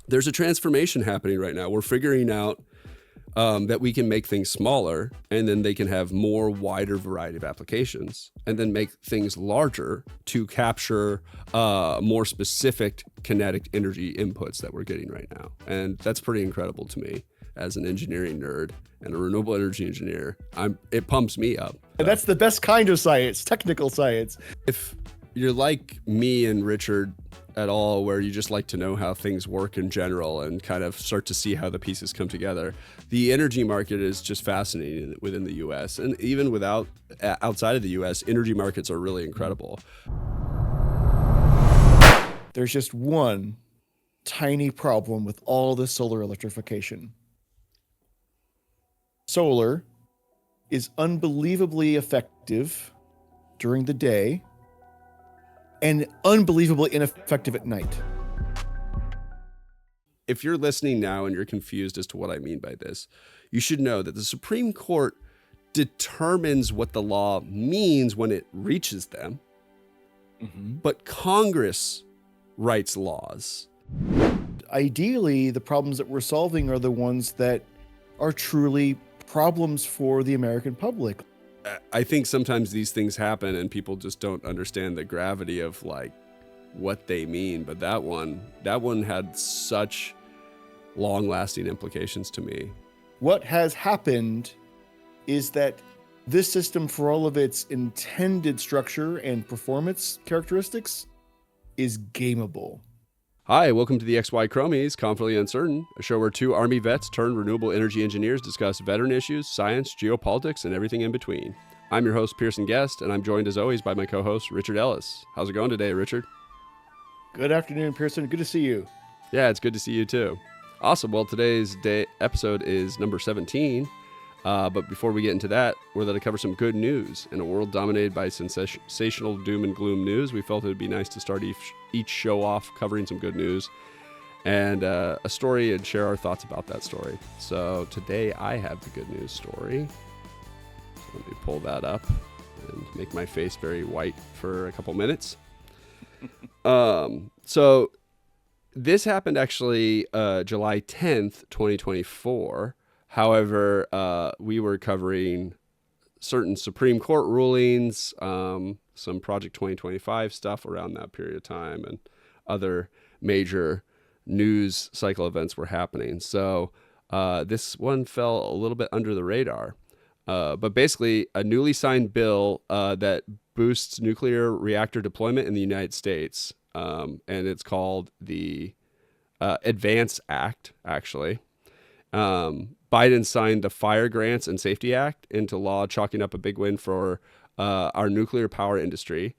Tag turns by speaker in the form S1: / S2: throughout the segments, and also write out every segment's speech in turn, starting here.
S1: there's a transformation happening right now. We're figuring out that we can make things smaller, and then they can have more wider variety of applications, and then make things larger to capture more specific kinetic energy inputs that we're getting right now. And that's pretty incredible to me as an engineering nerd and a renewable energy engineer. It pumps me up.
S2: And that's the best kind of science, technical science.
S1: If you're like me and Richard at all, where you just like to know how things work in general and kind of start to see how the pieces come together, the energy market is just fascinating within the US. And even outside of the US, energy markets are really incredible.
S2: There's just one tiny problem with all this solar electrification. Solar is unbelievably effective during the day and unbelievably ineffective at night.
S1: If you're listening now and you're confused as to what I mean by this, you should know that the Supreme Court determines what the law means when it reaches them, but Congress writes laws.
S2: Ideally, the problems that we're solving are the ones that are truly problems for the American public.
S1: I think sometimes these things happen and people just don't understand the gravity of like what they mean. But that one had such long-lasting implications to me.
S2: What has happened is that this system, for all of its intended structure and performance characteristics, is gameable.
S1: Hi, welcome to the XY Chromies, Confidently Uncertain, a show where two Army vets turned renewable energy engineers discuss veteran issues, science, geopolitics, and everything in between. I'm your host, Pearson Guest, and I'm joined as always by my co-host, Richard Ellis. How's it going today, Richard?
S2: Good afternoon, Pearson. Good to see you.
S1: Yeah, it's good to see you too. Awesome. Well, today's episode is number 17. But before we get into that, we're going to cover some good news. In a world dominated by sensational doom and gloom news, we felt it would be nice to start each show off covering some good news and a story and share our thoughts about that story. So today I have the good news story. So let me pull that up and make my face very white for a couple minutes. So this happened actually July 10th, 2024. However, we were covering certain Supreme Court rulings, some Project 2025 stuff around that period of time, and other major news cycle events were happening. So this one fell a little bit under the radar. But basically, a newly signed bill that boosts nuclear reactor deployment in the United States, and it's called the Advance Act, actually. Biden signed the Fire Grants and Safety Act into law, chalking up a big win for our nuclear power industry.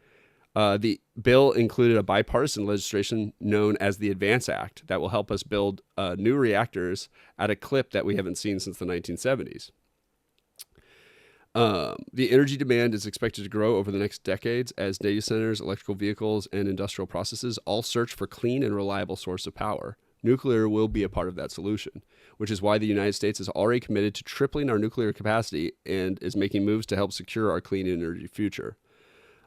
S1: The bill included a bipartisan legislation known as the Advance Act that will help us build new reactors at a clip that we haven't seen since the 1970s. The energy demand is expected to grow over the next decades as data centers, electrical vehicles, and industrial processes all search for clean and reliable source of power. Nuclear will be a part of that solution, which is why the United States is already committed to tripling our nuclear capacity and is making moves to help secure our clean energy future.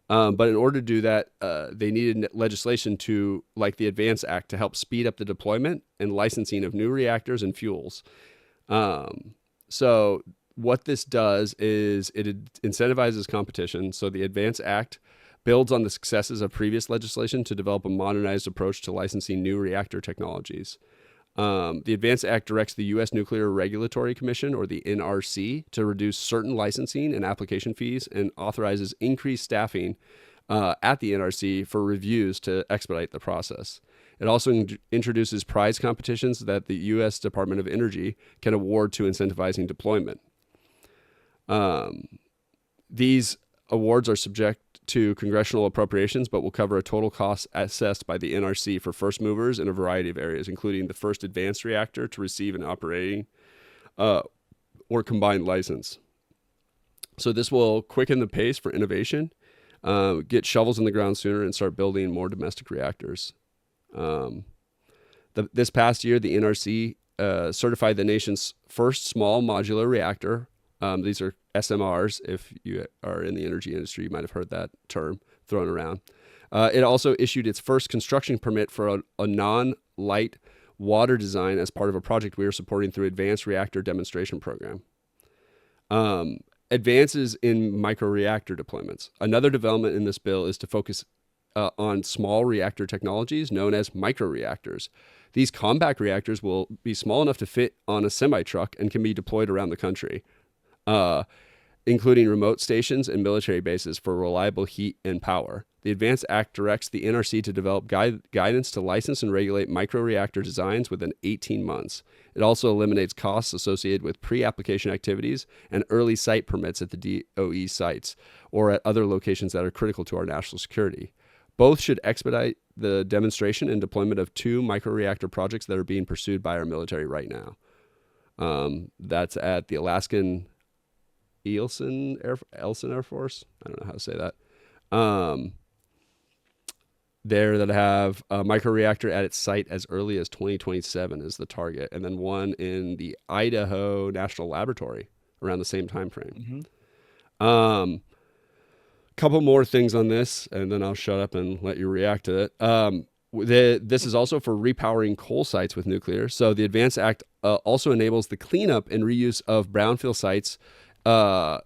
S1: But in order to do that, they needed legislation like the Advance Act, to help speed up the deployment and licensing of new reactors and fuels. So what this does is it incentivizes competition. So the Advance Act builds on the successes of previous legislation to develop a modernized approach to licensing new reactor technologies. The Advance Act directs the U.S. Nuclear Regulatory Commission, or the NRC, to reduce certain licensing and application fees and authorizes increased staffing at the NRC for reviews to expedite the process. It also introduces prize competitions that the U.S. Department of Energy can award to incentivizing deployment. These awards are subject to congressional appropriations, but will cover a total cost assessed by the NRC for first movers in a variety of areas, including the first advanced reactor to receive an operating or combined license. So this will quicken the pace for innovation, get shovels in the ground sooner, and start building more domestic reactors. This past year, the NRC certified the nation's first small modular reactor. These are SMRs. If you are in the energy industry, you might have heard that term thrown around. It also issued its first construction permit for a non-light water design as part of a project we are supporting through Advanced Reactor Demonstration Program. Advances in microreactor deployments. Another development in this bill is to focus on small reactor technologies known as microreactors. These compact reactors will be small enough to fit on a semi-truck and can be deployed around the country, including remote stations and military bases for reliable heat and power. The Advanced Act directs the NRC to develop guidance to license and regulate microreactor designs within 18 months. It also eliminates costs associated with pre-application activities and early site permits at the DOE sites or at other locations that are critical to our national security. Both should expedite the demonstration and deployment of 2 microreactor projects that are being pursued by our military right now. That's at the Alaskan Elson Air Force. I don't know how to say that. There that have a microreactor at its site as early as 2027 is the target, and then one in the Idaho National Laboratory around the same time frame. Couple more things on this, and then I'll shut up and let you react to it. This is also for repowering coal sites with nuclear. So the Advanced Act also enables the cleanup and reuse of brownfield sites,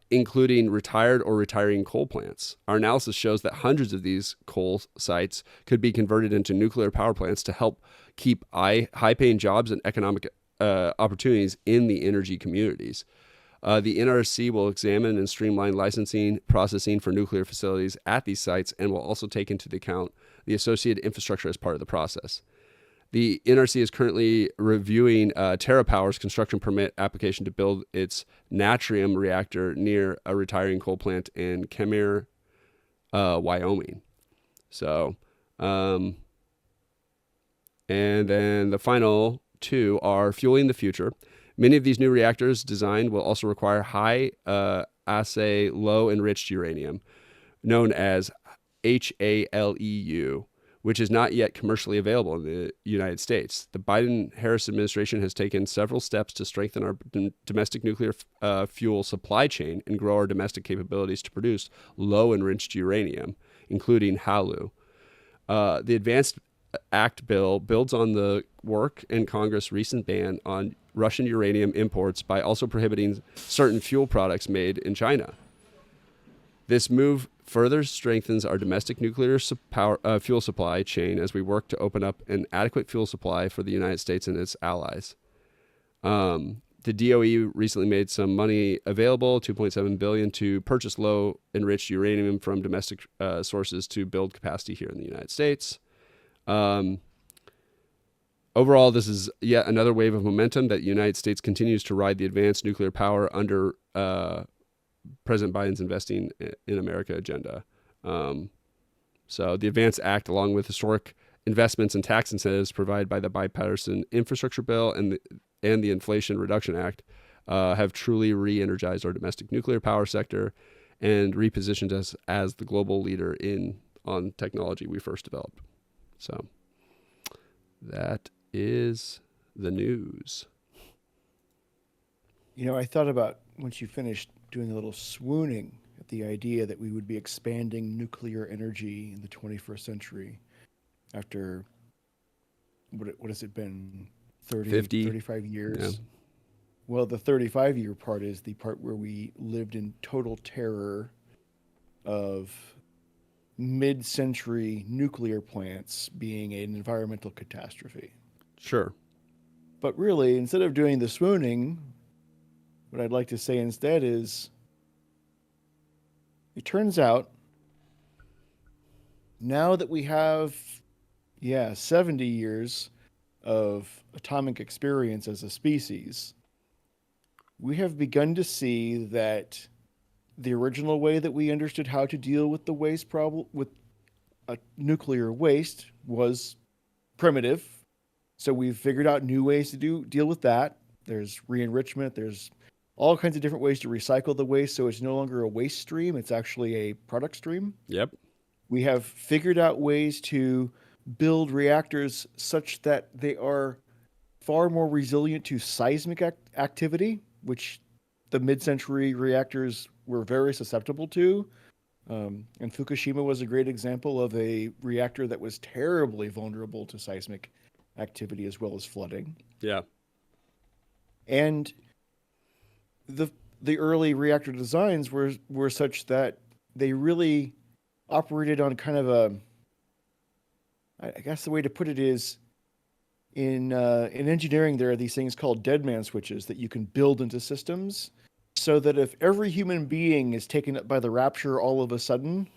S1: including retired or retiring coal plants. Our analysis shows that hundreds of these coal sites could be converted into nuclear power plants to help keep high-paying jobs and economic opportunities in the energy communities. The NRC will examine and streamline licensing processing for nuclear facilities at these sites and will also take into account the associated infrastructure as part of the process. The NRC is currently reviewing TerraPower's construction permit application to build its natrium reactor near a retiring coal plant in Kemmerer, Wyoming. So, and then the final 2 are fueling the future. Many of these new reactors designed will also require high assay low enriched uranium, known as HALEU, which is not yet commercially available in the United States. The Biden-Harris administration has taken several steps to strengthen our domestic nuclear fuel supply chain and grow our domestic capabilities to produce low-enriched uranium, including HALEU. The Advanced Act bill builds on the work in Congress' recent ban on Russian uranium imports by also prohibiting certain fuel products made in China. This move further strengthens our domestic nuclear fuel supply chain as we work to open up an adequate fuel supply for the United States and its allies. The DOE recently made some money available, $2.7 billion, to purchase low-enriched uranium from domestic sources to build capacity here in the United States. Overall, this is yet another wave of momentum that the United States continues to ride the advanced nuclear power under President Biden's Investing in America agenda. So the Advanced Act, along with historic investments and tax incentives provided by the bipartisan infrastructure bill and the Inflation Reduction Act, have truly re-energized our domestic nuclear power sector and repositioned us as the global leader on technology we first developed. So that is the news.
S2: You know, I thought about, once you finished, doing a little swooning at the idea that we would be expanding nuclear energy in the 21st century after, what has it been, 30,
S1: 50,
S2: 35 years?
S1: Yeah.
S2: Well, the 35-year part is the part where we lived in total terror of mid-century nuclear plants being an environmental catastrophe.
S1: Sure.
S2: But really, instead of doing the swooning, what I'd like to say instead is, it turns out, now that we have, 70 years of atomic experience as a species, we have begun to see that the original way that we understood how to deal with the waste problem, with nuclear waste, was primitive. So we've figured out new ways to deal with that. There's re-enrichment. There's all kinds of different ways to recycle the waste, so it's no longer a waste stream. It's actually a product stream.
S1: Yep.
S2: We have figured out ways to build reactors such that they are far more resilient to seismic activity, which the mid-century reactors were very susceptible to. And Fukushima was a great example of a reactor that was terribly vulnerable to seismic activity as well as flooding.
S1: Yeah.
S2: And the the early reactor designs were such that they really operated on kind of a, I guess the way to put it is, in engineering there are these things called dead man switches that you can build into systems, so that if every human being is taken up by the rapture all of a sudden,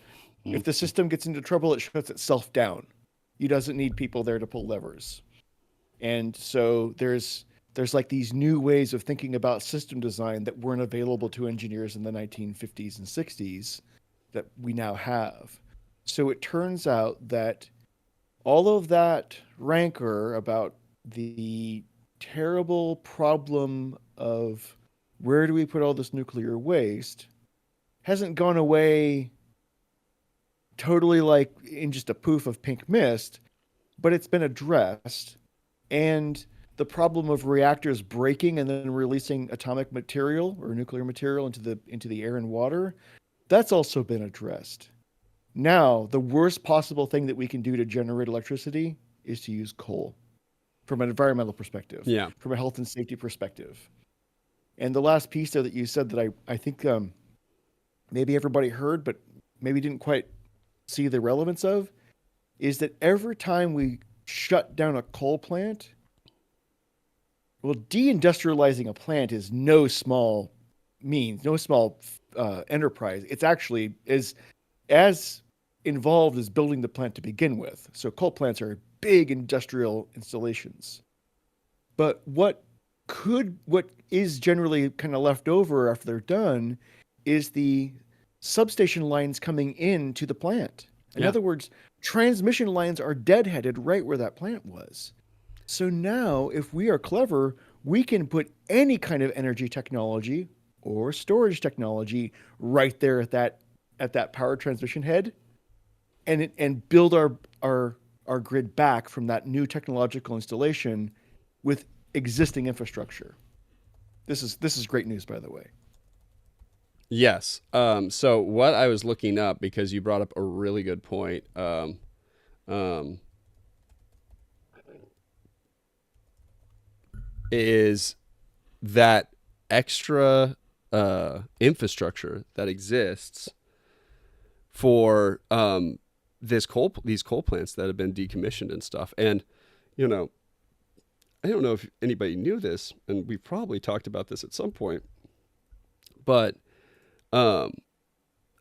S2: if the system gets into trouble, it shuts itself down. It doesn't need people there to pull levers. And so there's like these new ways of thinking about system design that weren't available to engineers in the 1950s and 60s that we now have. So it turns out that all of that rancor about the terrible problem of where do we put all this nuclear waste hasn't gone away totally like in just a poof of pink mist, but it's been addressed. And the problem of reactors breaking and then releasing atomic material or nuclear material into the air and water, that's also been addressed. Now, the worst possible thing that we can do to generate electricity is to use coal from an environmental perspective,
S1: Yeah.
S2: from a health and safety perspective. And the last piece there that you said that I think maybe everybody heard, but maybe didn't quite see the relevance of, is that every time we shut down a coal plant, well, deindustrializing a plant is no small enterprise. It's actually as involved as building the plant to begin with. So coal plants are big industrial installations. But what is generally kind of left over after they're done is the substation lines coming into the plant. In other words, transmission lines are deadheaded right where that plant was. So now, if we are clever, we can put any kind of energy technology or storage technology right there at that power transmission head, and build our grid back from that new technological installation with existing infrastructure. This is great news, by the way.
S1: Yes. So what I was looking up, because you brought up a really good point, is that extra infrastructure that exists for these coal plants that have been decommissioned and stuff. And you know, I don't know if anybody knew this, and we've probably talked about this at some point, but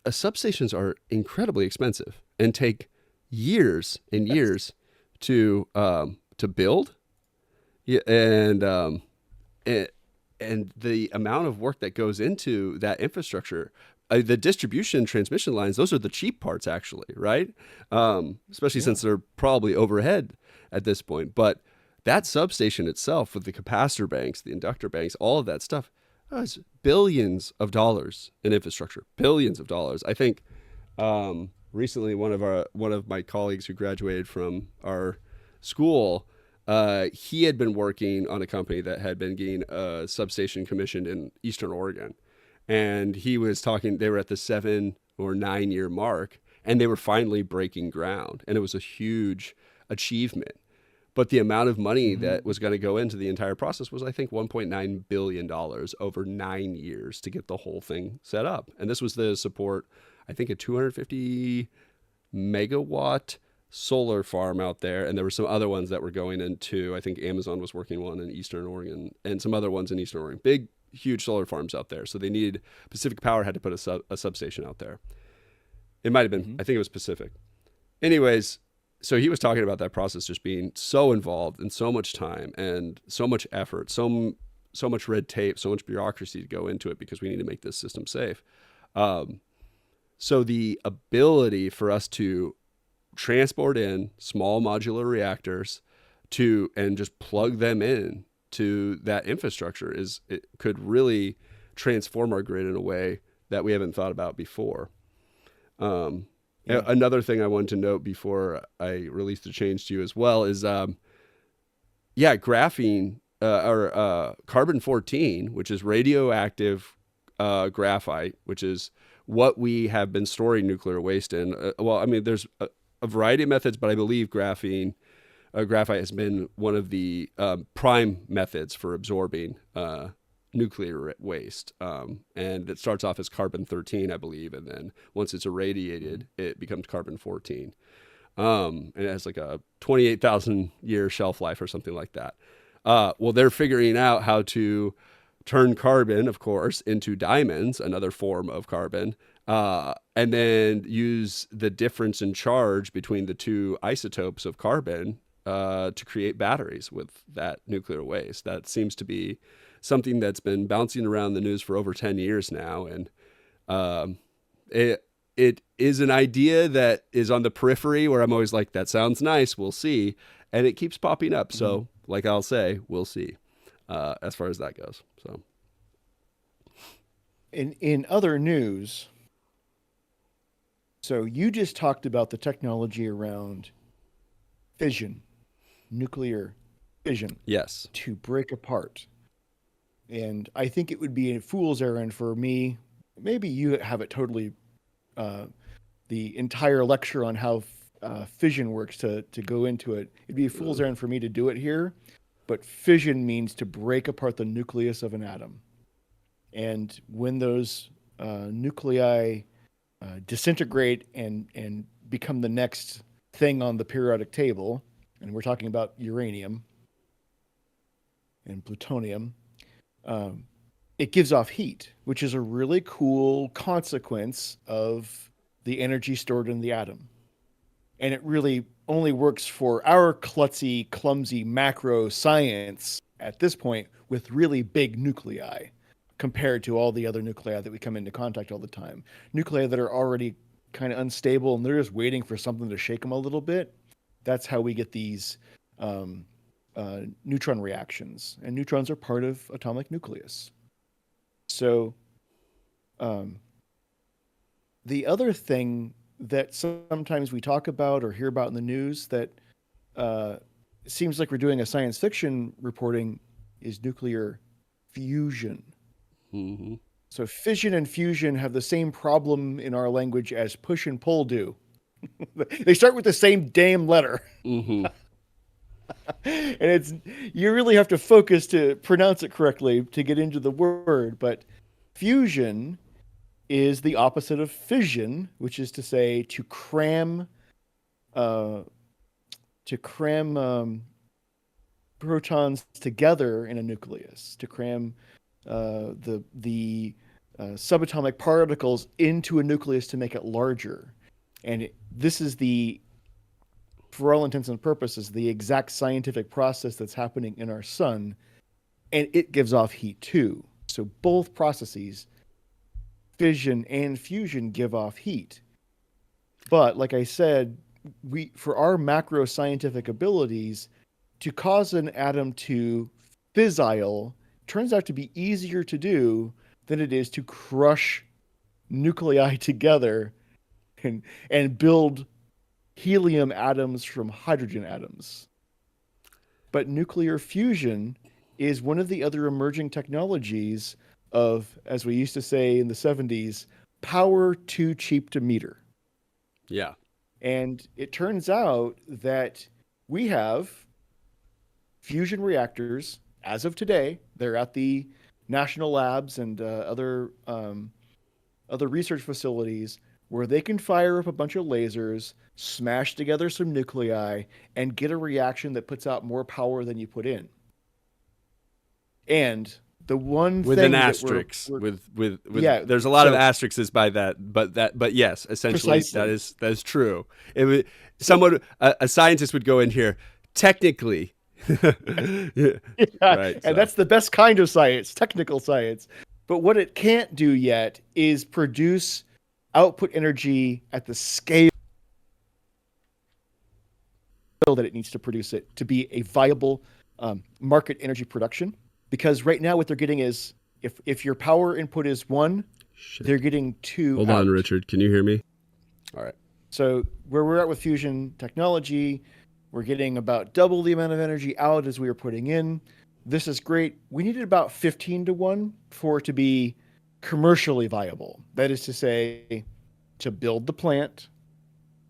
S1: substations are incredibly expensive and take years and years to build. Yeah, and the amount of work that goes into that infrastructure, the distribution transmission lines, those are the cheap parts actually, right? Especially since they're probably overhead at this point. But that substation itself, with the capacitor banks, the inductor banks, all of that stuff, it's billions of dollars in infrastructure, billions of dollars. I think recently one of my colleagues who graduated from our school, he had been working on a company that had been getting a substation commissioned in Eastern Oregon. And he was talking, they were at the 7 or 9 year mark, and they were finally breaking ground. And it was a huge achievement. But the amount of money that was going to go into the entire process was, I think, $1.9 billion over 9 years to get the whole thing set up. And this was to support, I think, a 250 megawatt solar farm out there. And there were some other ones that were going into, I think Amazon was working one in Eastern Oregon and some other ones in Eastern Oregon. Big, huge solar farms out there. So they needed, Pacific Power had to put a substation out there. It might have been, I think it was Pacific. Anyways, so he was talking about that process just being so involved and so much time and so much effort, so much red tape, so much bureaucracy to go into it because we need to make this system safe. So the ability for us to transport in small modular reactors and just plug them in to that infrastructure it could really transform our grid in a way that we haven't thought about before. Another thing I wanted to note before I release the change to you as well is, graphene or carbon-14, which is radioactive graphite, which is what we have been storing nuclear waste in. There's a variety of methods, but I believe graphene graphite has been one of the prime methods for absorbing nuclear waste. And it starts off as carbon-13, I believe, and then once it's irradiated, it becomes carbon-14. And it has like a 28,000 year shelf life or something like that. Well, they're figuring out how to turn carbon, of course, into diamonds, another form of carbon, and then use the difference in charge between the two isotopes of carbon to create batteries with that nuclear waste. That seems to be something that's been bouncing around the news for over 10 years now. And it is an idea that is on the periphery where I'm always like, that sounds nice, we'll see. And it keeps popping up. So, like I'll say, we'll see as far as that goes. So,
S2: in other news, so you just talked about the technology around fission, nuclear fission.
S1: yes.
S2: To break apart. And I think it would be a fool's errand for me. Maybe you have it totally, the entire lecture on how fission works to go into it. It'd be a fool's errand for me to do it here. But fission means to break apart the nucleus of an atom. And when those nuclei disintegrate and become the next thing on the periodic table, and we're talking about uranium and plutonium, it gives off heat, which is a really cool consequence of the energy stored in the atom. And it really only works for our klutzy, clumsy macro science at this point with really big nuclei compared to all the other nuclei that we come into contact all the time. Nuclei that are already kind of unstable and they're just waiting for something to shake them a little bit. That's how we get these neutron reactions. And neutrons are part of atomic nucleus. So the other thing that sometimes we talk about or hear about in the news that seems like we're doing a science fiction reporting is nuclear fusion.
S1: Mm-hmm.
S2: So fission and fusion have the same problem in our language as push and pull do. They start with the same damn letter.
S1: Mm-hmm.
S2: And you really have to focus to pronounce it correctly to get into the word. But fusion is the opposite of fission, which is to say to cram protons together in a nucleus, to cram the subatomic particles into a nucleus to make it larger. And this is for all intents and purposes, the exact scientific process that's happening in our sun, and it gives off heat too. So both processes, fission and fusion, give off heat. But like I said, for our macro scientific abilities, to cause an atom to fissile turns out to be easier to do than it is to crush nuclei together and build helium atoms from hydrogen atoms. But nuclear fusion is one of the other emerging technologies of, as we used to say in the 70s, power too cheap to meter.
S1: Yeah.
S2: And it turns out that we have fusion reactors as of today. They're at the national labs and other research facilities where they can fire up a bunch of lasers, smash together some nuclei, and get a reaction that puts out more power than you put in. And the one
S1: with
S2: thing
S1: an asterisk,
S2: with
S1: yeah, there's a lot of asterisks by that, but yes, essentially
S2: precisely.
S1: that is true. A scientist would go in here technically.
S2: Yeah,
S1: right,
S2: and that's the best kind of science, technical science. But what it can't do yet is produce output energy at the scale that it needs to produce it to be a viable market energy production. Because right now what they're getting is, if your power input is 1, they're getting 2
S1: Hold
S2: out.
S1: on, Richard. Can you hear me? All right.
S2: So where we're at with fusion technology, we're getting about double the amount of energy out as we were putting in. This is great. We needed about 15 to 1 for it to be commercially viable. That is to say, to build the plant,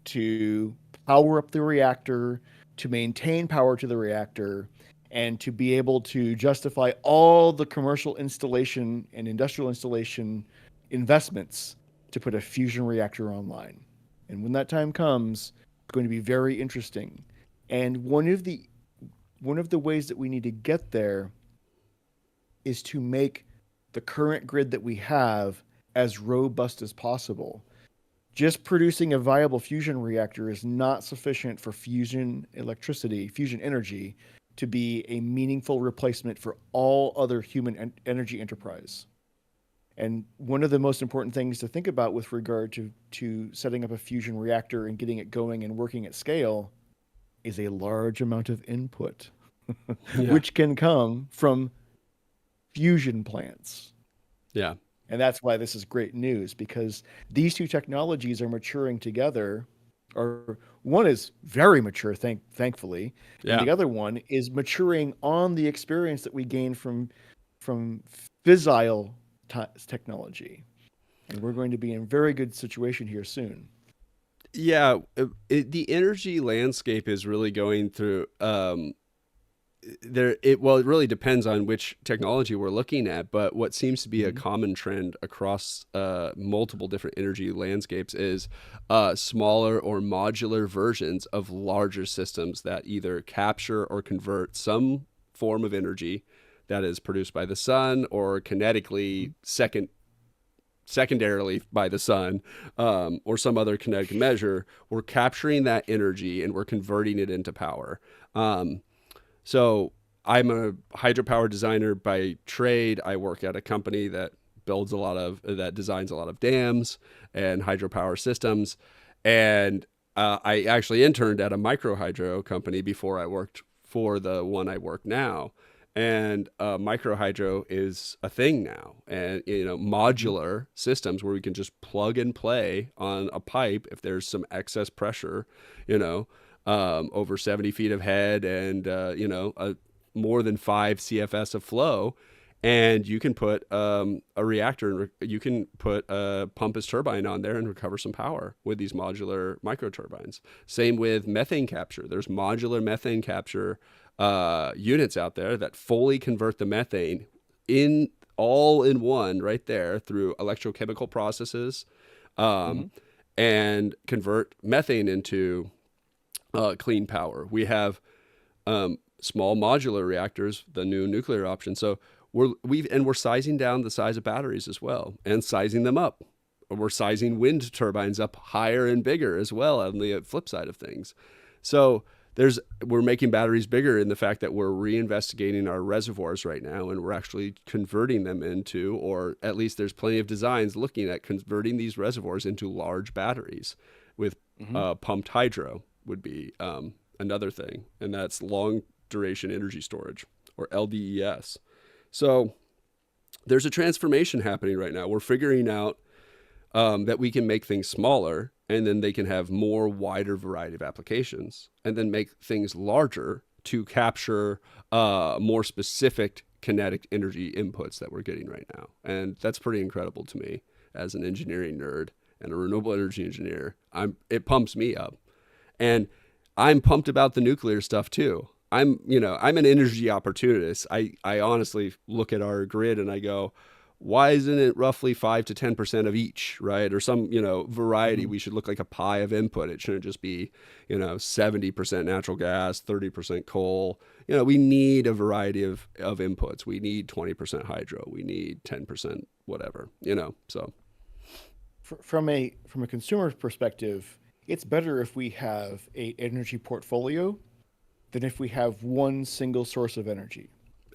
S2: to power up the reactor, to maintain power to the reactor and to be able to justify all the commercial installation and industrial installation investments to put a fusion reactor online. And when that time comes, it's going to be very interesting. And one of the ways that we need to get there is to make the current grid that we have as robust as possible. Just producing a viable fusion reactor is not sufficient for fusion electricity, fusion energy, to be a meaningful replacement for all other human energy enterprise. And one of the most important things to think about with regard to setting up a fusion reactor and getting it going and working at scale is a large amount of input,
S1: Yeah.
S2: which can come from fusion plants.
S1: Yeah.
S2: And that's why this is great news, because these two technologies are maturing together. Or one is very mature, thankfully, and
S1: Yeah.
S2: the other one is maturing on the experience that we gained from fissile technology. And we're going to be in a very good situation here soon.
S1: Yeah. The energy landscape is really going through it really depends on which technology we're looking at, but what seems to be a common trend across multiple different energy landscapes is smaller or modular versions of larger systems that either capture or convert some form of energy that is produced by the sun or kinetically secondarily by the sun, or some other kinetic measure. We're capturing that energy and we're converting it into power. So I'm a hydropower designer by trade. I work at a company that designs a lot of dams and hydropower systems. And I actually interned at a micro hydro company before I worked for the one I work now. And micro hydro is a thing now. And, modular systems where we can just plug and play on a pipe if there's some excess pressure, over 70 feet of head and, more than 5 CFS of flow. And you can put a reactor, you can put a pumpus turbine on there and recover some power with these modular micro turbines. Same with methane capture. There's modular methane capture units out there that fully convert the methane all in one right there through electrochemical processes, and convert methane into clean power. We have small modular reactors, the new nuclear option. So we're sizing down the size of batteries as well, and sizing them up. We're sizing wind turbines up higher and bigger as well on the flip side of things. So we're making batteries bigger in the fact that we're reinvestigating our reservoirs right now, and we're actually converting them into, or at least there's plenty of designs looking at converting these reservoirs into large batteries with pumped hydro would be another thing. And that's long duration energy storage, or LDES. So there's a transformation happening right now. We're figuring out that we can make things smaller, and then they can have more wider variety of applications, and then make things larger to capture more specific kinetic energy inputs that we're getting right now. And that's pretty incredible to me as an engineering nerd and a renewable energy engineer. It pumps me up. And I'm pumped about the nuclear stuff too. I'm an energy opportunist. I honestly look at our grid and I go, why isn't it roughly 5 to 10% of each, right? Or some, variety. We should look like a pie of input. It shouldn't just be, 70% natural gas, 30% coal. We need a variety of inputs. We need 20% hydro. We need 10% whatever, so.
S2: From a consumer perspective, it's better if we have an energy portfolio than if we have one single source of energy.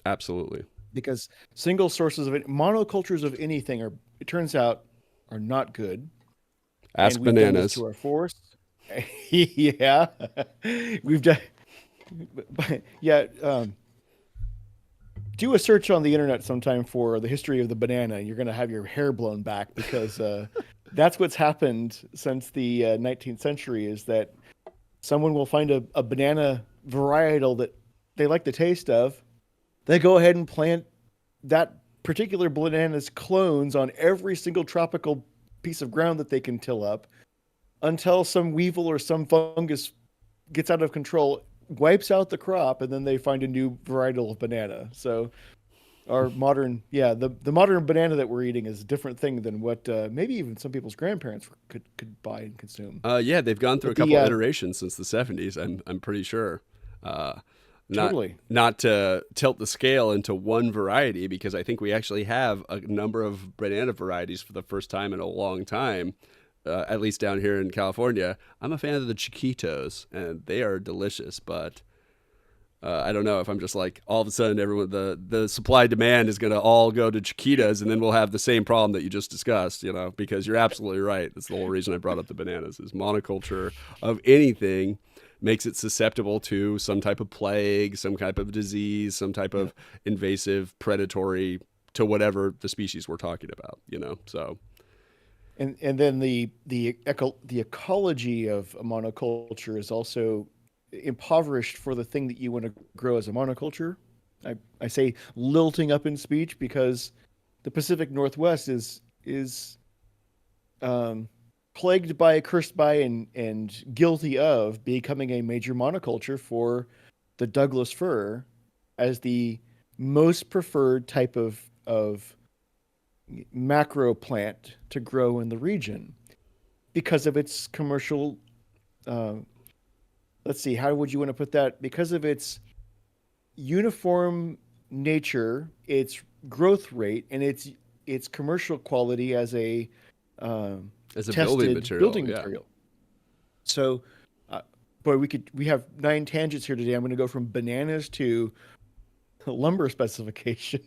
S1: Absolutely.
S2: Because single sources of monocultures of anything it turns out, are not good.
S1: Ask
S2: and we've done this
S1: bananas.
S2: to our forests. Yeah, we've done. Yeah, do a search on the internet sometime for the history of the banana, and you're going to have your hair blown back, because that's what's happened since the 19th century. Is that someone will find a banana varietal that they like the taste of. They go ahead and plant that particular banana's clones on every single tropical piece of ground that they can till up, until some weevil or some fungus gets out of control, wipes out the crop, and then they find a new varietal of banana. So our modern, yeah, the modern banana that we're eating is a different thing than what maybe even some people's grandparents could buy and consume.
S1: Yeah, they've gone through
S2: But
S1: a couple
S2: the
S1: iterations since the 70s. I'm pretty sure. Uh, not
S2: totally,
S1: not to tilt the scale into one variety, because I think we actually have a number of banana varieties for the first time in a long time. At least down here in California, I'm a fan of the Chiquitos, and they are delicious. But I don't know if I'm just like all of a sudden everyone the supply demand is going to all go to Chiquitas, and then we'll have the same problem that you just discussed. Because you're absolutely right. That's the whole reason I brought up the bananas is monoculture of anything makes it susceptible to some type of plague, some type of disease, some type of invasive predatory to whatever the species we're talking about. So
S2: and then the ecology of a monoculture is also impoverished for the thing that you want to grow as a monoculture. I say lilting up in speech because the Pacific Northwest is plagued by, cursed by, and guilty of becoming a major monoculture for the Douglas fir as the most preferred type of macro plant to grow in the region because of its commercial let's see, how would you want to put that? Because of its uniform nature, its growth rate, and its commercial quality as a
S1: as a building
S2: tested
S1: material,
S2: building
S1: yeah.
S2: material. So, boy, we have 9 tangents here today. I'm going to go from bananas to lumber specification,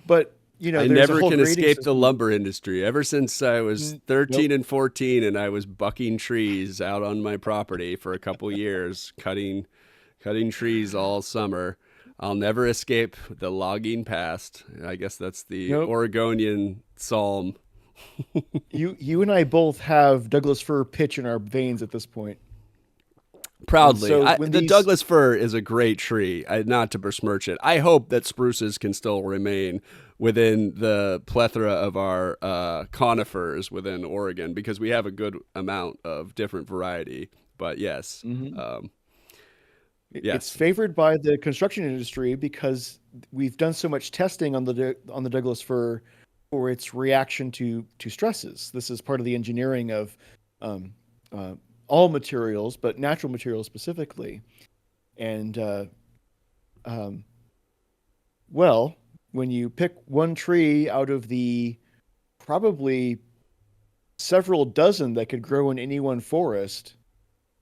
S2: but
S1: I
S2: there's a
S1: never
S2: whole
S1: can
S2: grading
S1: escape the
S2: system.
S1: lumber industry. Ever since I was 13
S2: Nope.
S1: and 14 and I was bucking trees out on my property for a couple years, cutting trees all summer, I'll never escape the logging past. I guess that's the
S2: Nope.
S1: Oregonian psalm.
S2: You and I both have Douglas fir pitch in our veins at this point. And
S1: Proudly.
S2: so when
S1: The
S2: these
S1: Douglas fir is a great tree, not to besmirch it. I hope that spruces can still remain within the plethora of our conifers within Oregon, because we have a good amount of different variety. But yes,
S2: Mhm. It's
S1: yes,
S2: favored by the construction industry because we've done so much testing on the Douglas fir for its reaction to stresses. This is part of the engineering of um, uh, all materials, but natural materials specifically. And um, well, when you pick one tree out of the probably several dozen that could grow in any one forest,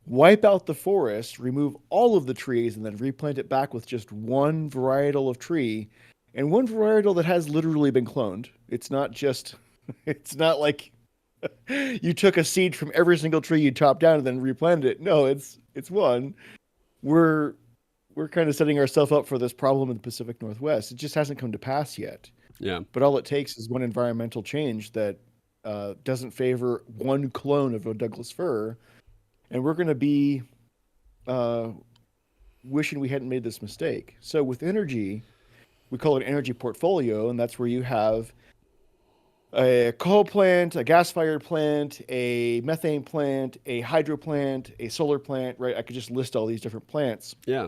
S2: wipe out the forest, remove all of the trees, and then replant it back with just one varietal of tree, and one varietal that has literally been cloned. It's not just, it's not like you took a seed from every single tree you chopped down and then replanted it. No, it's one. We're we're kind of setting ourselves up for this problem in the Pacific Northwest. It just hasn't come to pass yet.
S1: yeah.
S2: But all it takes is one environmental change that doesn't favor one clone of a Douglas fir, and we're going to be uh, wishing we hadn't made this mistake. So with energy, we call it an energy portfolio, and that's where you have a coal plant, a gas-fired plant, a methane plant, a hydro plant, a solar plant, right? I could just list all these different plants.
S1: Yeah.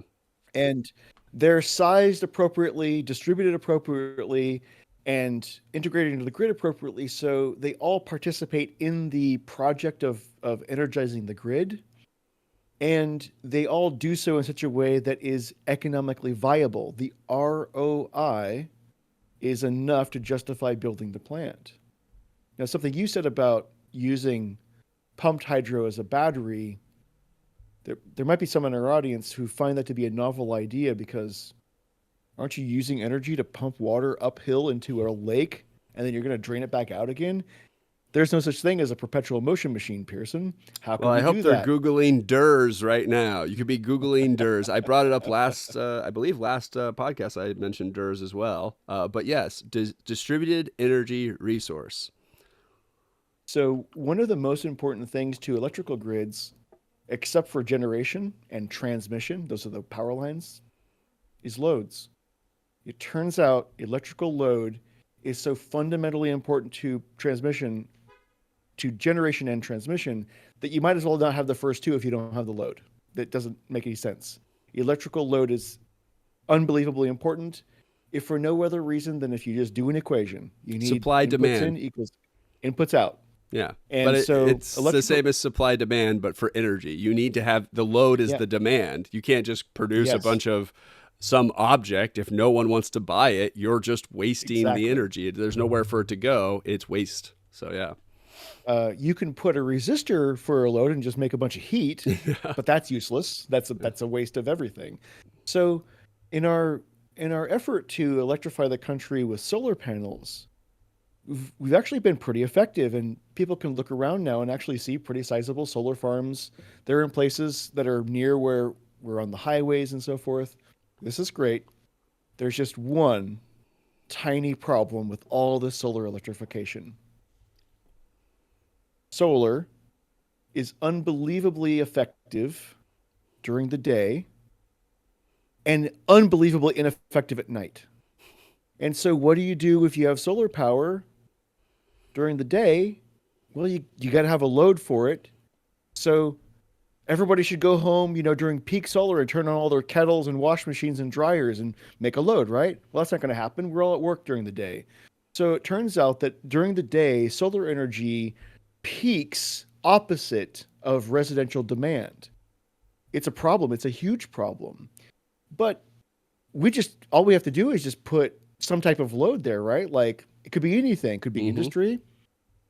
S2: And they're sized appropriately, distributed appropriately, and integrated into the grid appropriately, so they all participate in the project of energizing the grid, and they all do so in such a way that is economically viable. The ROI is enough to justify building the plant. Now, something you said about using pumped hydro as a battery, there might be some in our audience who find that to be a novel idea because aren't you using energy to pump water uphill into a lake and then you're going to drain it back out again? There's no such thing as a perpetual motion machine, Pearson. How
S1: Well,
S2: can
S1: I
S2: we
S1: hope
S2: do
S1: they're
S2: that?
S1: Googling DERS right now. You could be Googling DERS. I brought it up last, I believe last podcast I had mentioned DERS as well. But yes, distributed energy resource.
S2: So, one of the most important things to electrical grids, except for generation and transmission, those are the power lines, is loads. It turns out electrical load is so fundamentally important to generation and transmission, that you might as well not have the first two if you don't have the load. that doesn't make any sense. Electrical load is unbelievably important, if for no other reason than if you just do an equation. You need
S1: Supply
S2: inputs in
S1: demand.
S2: equals inputs out.
S1: Yeah. But
S2: And so
S1: it's the
S2: electrical,
S1: same as supply demand, but for energy. You need to have the load is
S2: yeah,
S1: the demand. You can't just produce a
S2: yes,
S1: bunch of some object. If no one wants to buy it, you're just wasting the
S2: exactly.
S1: energy. There's nowhere for it to go. It's waste. So, yeah.
S2: You can put a resistor for a load and just make a bunch of heat, but that's useless. That's a waste of everything. So, in our in our effort to electrify the country with solar panels, we've actually been pretty effective, and people can look around now and actually see pretty sizable solar farms. They're in places that are near where we're on the highways and so forth. This is great. There's just one tiny problem with all this solar electrification. Solar is unbelievably effective during the day and unbelievably ineffective at night. And so, what do you do if you have solar power during the day? Well, you got to have a load for it. So, everybody should go home, during peak solar and turn on all their kettles and wash machines and dryers and make a load, right? Well, that's not going to happen. We're all at work during the day. So, it turns out that during the day, solar energy peaks opposite of residential demand. It's a problem. It's a huge problem. But all we have to do is just put some type of load there, right? Like it could be anything. It could be
S1: Hmm.
S2: industry.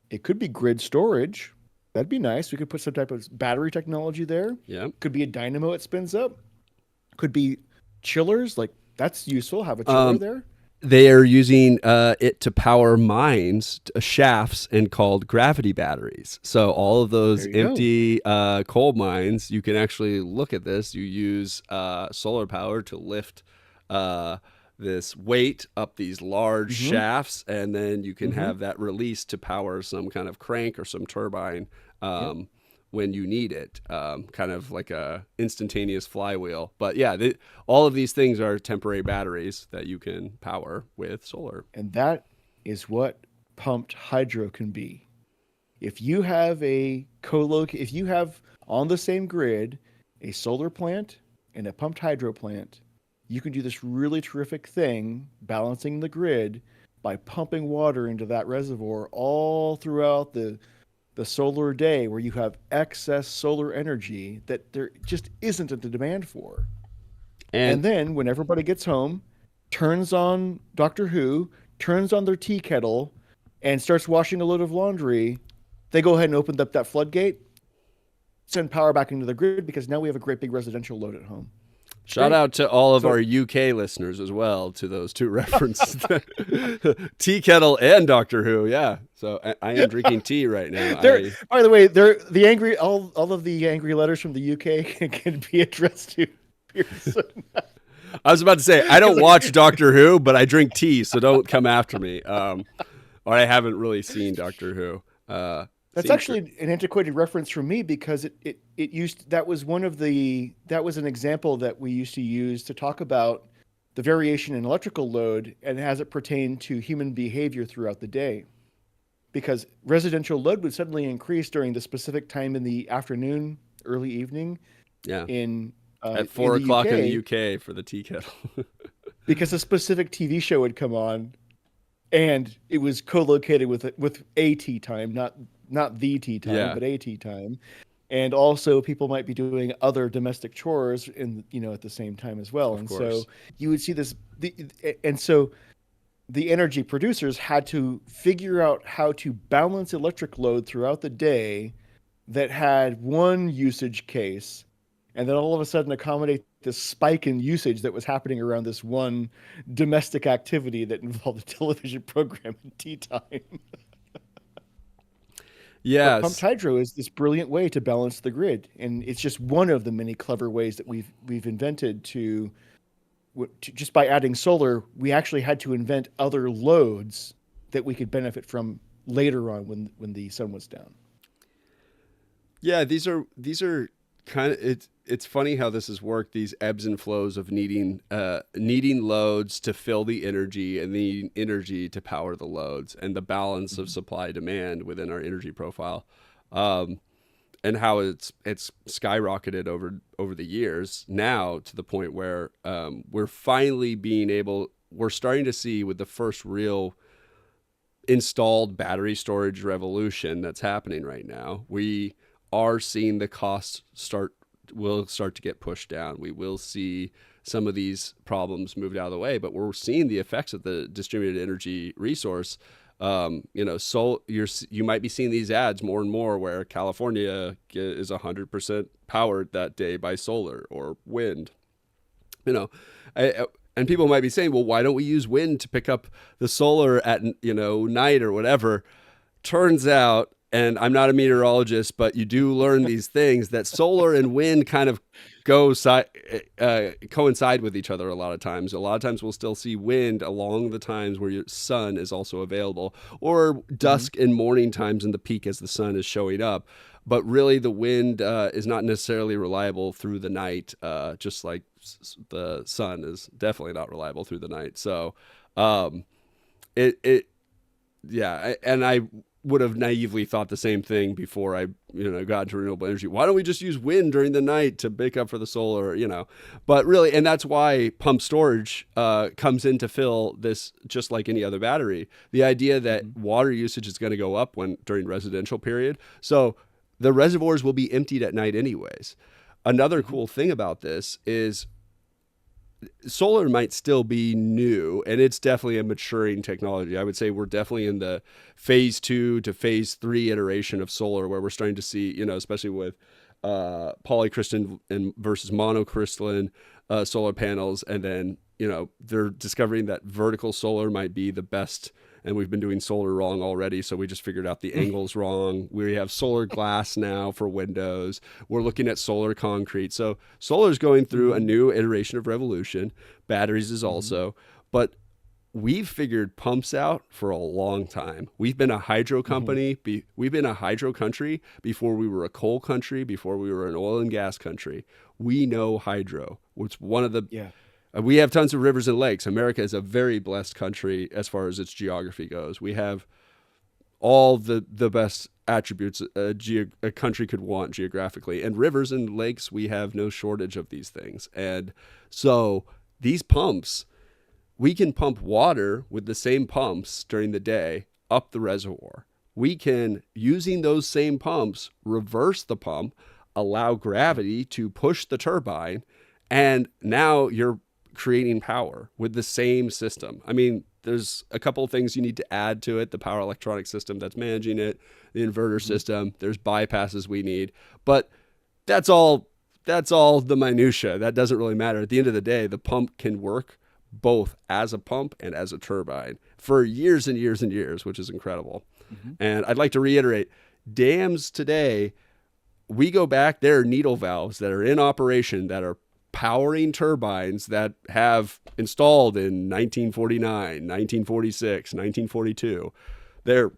S2: It could be grid storage. That'd be nice. We could put some type of battery technology there.
S1: Yeah.
S2: Could be a dynamo it spins up. Could be chillers. Like that's useful. Have a chiller
S1: Um,
S2: there.
S1: they are using it to power mines, shafts, and called gravity batteries. So all of those
S2: There you go.
S1: empty coal mines, you can actually look at this. You use solar power to lift uh, this weight up these large
S2: Mm-hmm.
S1: shafts, and then you can
S2: Mm-hmm.
S1: have that released to power some kind of crank or some turbine.
S2: Yep.
S1: When you need it, kind of like a instantaneous flywheel. But yeah, all of these things are temporary batteries that you can power with solar.
S2: And that is what pumped hydro can be. If you have on the same grid a solar plant and a pumped hydro plant, you can do this really terrific thing balancing the grid by pumping water into that reservoir all throughout the solar day where you have excess solar energy that there just isn't a demand for.
S1: And
S2: And then when everybody gets home, turns on Doctor Who, turns on their tea kettle, and starts washing a load of laundry, they go ahead and open up that floodgate, send power back into the grid because now we have a great big residential load at home. It's
S1: shout
S2: great.
S1: out to all of
S2: So
S1: our UK listeners as well, to those two references, Tea Kettle and Doctor Who. Yeah. So I am drinking tea right now.
S2: there, by the way, the angry all of the angry letters from the UK can be addressed to Pearson.
S1: I was about to say, I
S2: Because
S1: don't watch Doctor Who, but I drink tea, so don't come after me. Or I haven't really seen Doctor Who.
S2: that's
S1: Seems great.
S2: actually an antiquated reference from me because it used that was that was an example that we used to use to talk about the variation in electrical load and as it pertained to human behavior throughout the day. Because residential load would suddenly increase during the specific time in the afternoon, early evening
S1: Yeah.
S2: in
S1: At
S2: in
S1: four
S2: the
S1: o'clock in the
S2: UK
S1: UK for the tea kettle.
S2: because a specific TV show would come on and it was co-located with a tea time, not the tea time,
S1: Yeah,
S2: but a tea time. And also people might be doing other domestic chores at the same time as well.
S1: of
S2: And so
S1: course.
S2: you would see and so the energy producers had to figure out how to balance electric load throughout the day that had one usage case and then all of a sudden accommodate this spike in usage that was happening around this one domestic activity that involved a television program and tea time. But pumped
S1: Yes.
S2: hydro is this brilliant way to balance the grid, and it's just one of the many clever ways that we've invented just by adding solar. We actually had to invent other loads that we could benefit from later on when the sun was down.
S1: Yeah, these are kind of it's funny how this has worked. These ebbs and flows of needing loads to fill the energy and the energy to power the loads and the balance of
S2: Mhm.
S1: supply demand within our energy profile. Um, and how it's skyrocketed over the years now to the point where we're finally we're starting to see with the first real installed battery storage revolution that's happening right now. We are seeing the costs will start to get pushed down. We will see some of these problems moved out of the way, but we're seeing the effects of the distributed energy resource. So you might be seeing these ads more and more where California is 100% powered that day by solar or wind. And people might be saying, well, why don't we use wind to pick up the solar at night or whatever? Turns out, and I'm not a meteorologist, but you do learn these things, that solar and wind kind of coincide with each other a lot of times. A lot of times we'll still see wind along the times where your sun is also available, or dusk and morning times in the peak as the sun is showing up. But really the wind is not necessarily reliable through the night, just like the sun is definitely not reliable through the night. So and I would have naively thought the same thing before I got into renewable energy. Why don't we just use wind during the night to make up for the solar, But really, and that's why pump storage comes in to fill this, just like any other battery. The idea that water usage is going to go up during residential period. So the reservoirs will be emptied at night anyways. Another cool thing about this is solar might still be new, and it's definitely a maturing technology. I would say we're definitely in the phase 2 to phase 3 iteration of solar, where we're starting to see, especially with polycrystalline versus monocrystalline solar panels. And then, they're discovering that vertical solar might be the best. And we've been doing solar wrong already, so we just figured out the angles wrong. We have solar glass now for windows. We're looking at solar concrete. So solar is going through a new iteration of revolution. Batteries is also. But we've figured pumps out for a long time. We've been a hydro company. We've been a hydro country before we were a coal country, before we were an oil and gas country. We know hydro. It's one of the... Yeah. We have tons of rivers and lakes. America is a very blessed country as far as its geography goes. We have all the best attributes a country could want geographically. And rivers and lakes, we have no shortage of these things. And so these pumps, we can pump water with the same pumps during the day up the reservoir. We can, using those same pumps, reverse the pump, allow gravity to push the turbine, and now you're creating power with the same system. I mean, there's a couple of things you need to add to it: the power electronic system that's managing it, the inverter system. There's bypasses we need, but that's all the minutia. That doesn't really matter. At the end of the day, the pump can work both as a pump and as a turbine for years and years and years, which is incredible. And I'd like to reiterate, dams today, we go back, there are needle valves that are in operation that are powering turbines that have installed in 1949, 1946, 1942. They're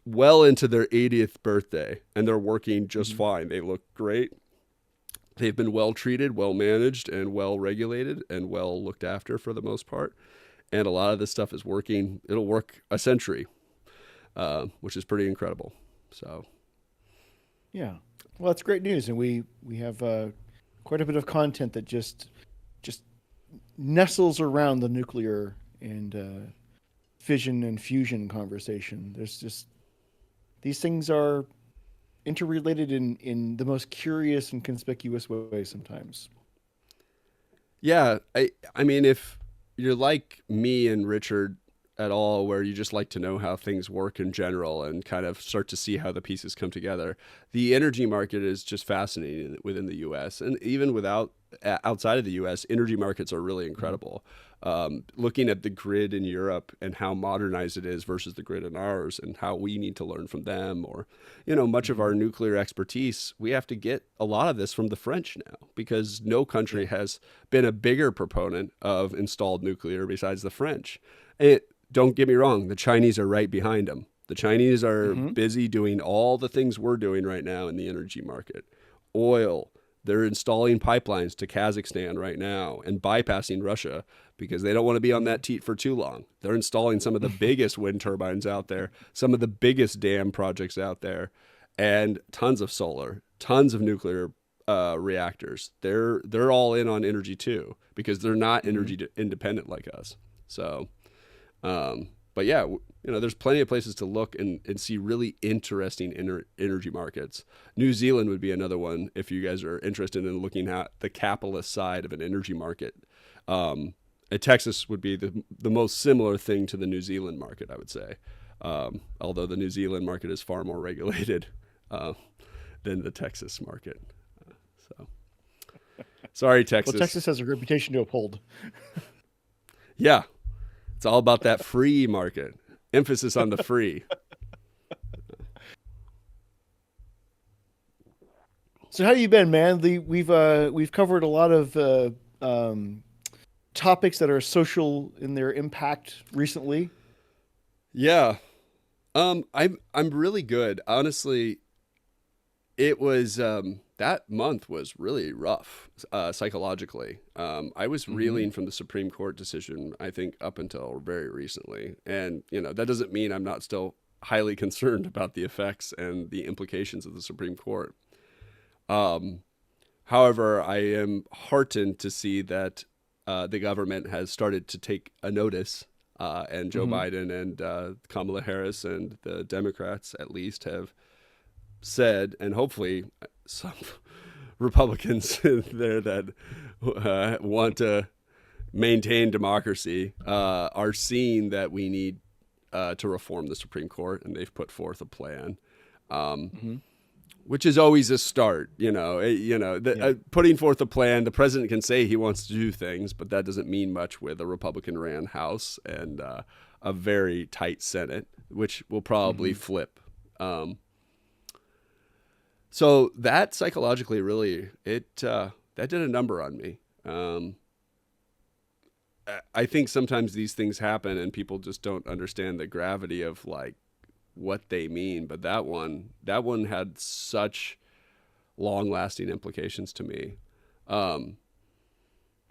S1: well into their 80th birthday, and they're working just fine. They look great. They've been well treated, well managed, and well regulated, and well looked after for the most part. And a lot of this stuff is working. It'll work a century, which is pretty incredible. So,
S2: yeah, well, that's great news, and we have quite a bit of content that just nestles around the nuclear and fission and fusion conversation. There's just, these things are interrelated in the most curious and conspicuous way sometimes.
S1: Yeah, I mean, if you're like me and Richard at all, where you just like to know how things work in general and kind of start to see how the pieces come together, the energy market is just fascinating within the U.S. and even outside of the U.S. Energy markets are really incredible. Looking at the grid in Europe and how modernized it is versus the grid in ours, and how we need to learn from them, or much of our nuclear expertise, we have to get a lot of this from the French now, because no country has been a bigger proponent of installed nuclear besides the French. Don't get me wrong, the Chinese are right behind them. The Chinese are busy doing all the things we're doing right now in the energy market. Oil, they're installing pipelines to Kazakhstan right now and bypassing Russia because they don't want to be on that teat for too long. They're installing some of the biggest wind turbines out there, some of the biggest dam projects out there, and tons of solar. tons of nuclear reactors. They're all in on energy too because they're not
S2: Mm-hmm.
S1: energy independent like us. So, but yeah, there's plenty of places to look and see really interesting energy markets. New Zealand would be another one if you guys are interested in looking at the capitalist side of an energy market. And Texas would be the most similar thing to the New Zealand market, I would say. Although the New Zealand market is far more regulated uh, than the Texas market. So, sorry,
S2: Well,
S1: Texas.
S2: Texas has a reputation to uphold.
S1: Yeah, it's all about that free market. Emphasis on the free.
S2: So how you been, man? We've covered a lot of topics that are social in their impact recently.
S1: Yeah. I'm really good. Honestly, it was that month was really rough psychologically. I was
S2: Mm-hmm.
S1: reeling from the Supreme Court decision, I think, up until very recently, and that doesn't mean I'm not still highly concerned about the effects and the implications of the Supreme Court. Um, However, I am heartened to see that the government has started to take a notice, and Joe
S2: Mm-hmm.
S1: Biden and Kamala Harris and the Democrats, at least, have said, and hopefully some Republicans there that want to maintain democracy are seeing that we need to reform the Supreme Court, and they've put forth a plan. Um,
S2: Mm-hmm.
S1: which is always a start.
S2: Yeah.
S1: Putting forth a plan. The president can say he wants to do things, but that doesn't mean much with a Republican-ran House and a very tight Senate, which will probably
S2: Mm-hmm.
S1: flip. So that psychologically, really, it that did a number on me. I think sometimes these things happen and people just don't understand the gravity of like what they mean. But that one had such long lasting implications to me. Um,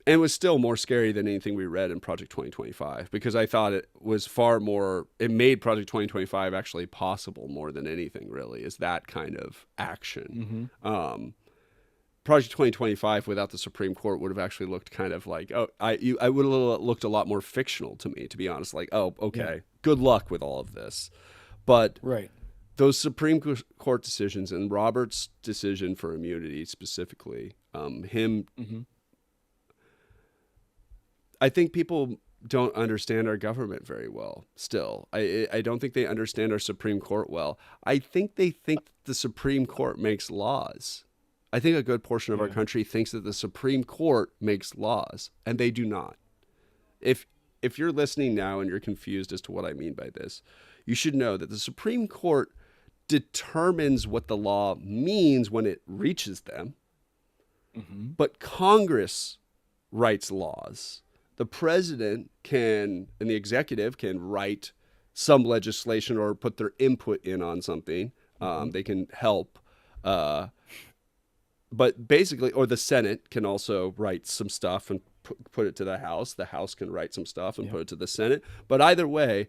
S1: and it was still more scary than anything we read in Project 2025 because I thought it was far more, it made Project 2025 actually possible more than anything, really, is that kind of action.
S2: Mm-hmm.
S1: Um, Project 2025 without the Supreme Court would have actually looked kind of like, I would have looked a lot more fictional to me, to be honest. Like, oh,
S2: Yeah.
S1: okay, good luck with all of this. But
S2: Right.
S1: those Supreme Court decisions and Roberts' decision for immunity specifically, him,
S2: Mm-hmm.
S1: I think people don't understand our government very well still. I don't think they understand our Supreme Court well. I think they think the Supreme Court makes laws. I think a good portion of our
S2: Yeah.
S1: country thinks that the Supreme Court makes laws, and they do not. If if you're listening now and you're confused as to what I mean by this, you should know that the Supreme Court determines what the law means when it reaches them,
S2: Mm-hmm.
S1: but Congress writes laws. The president can, and the executive can write some legislation or put their input in on something.
S2: Mm-hmm.
S1: They can help. Uh, but basically, or the Senate can also write some stuff and put it to the House. The House can write some stuff and
S2: Yep.
S1: put it to the Senate. But either way,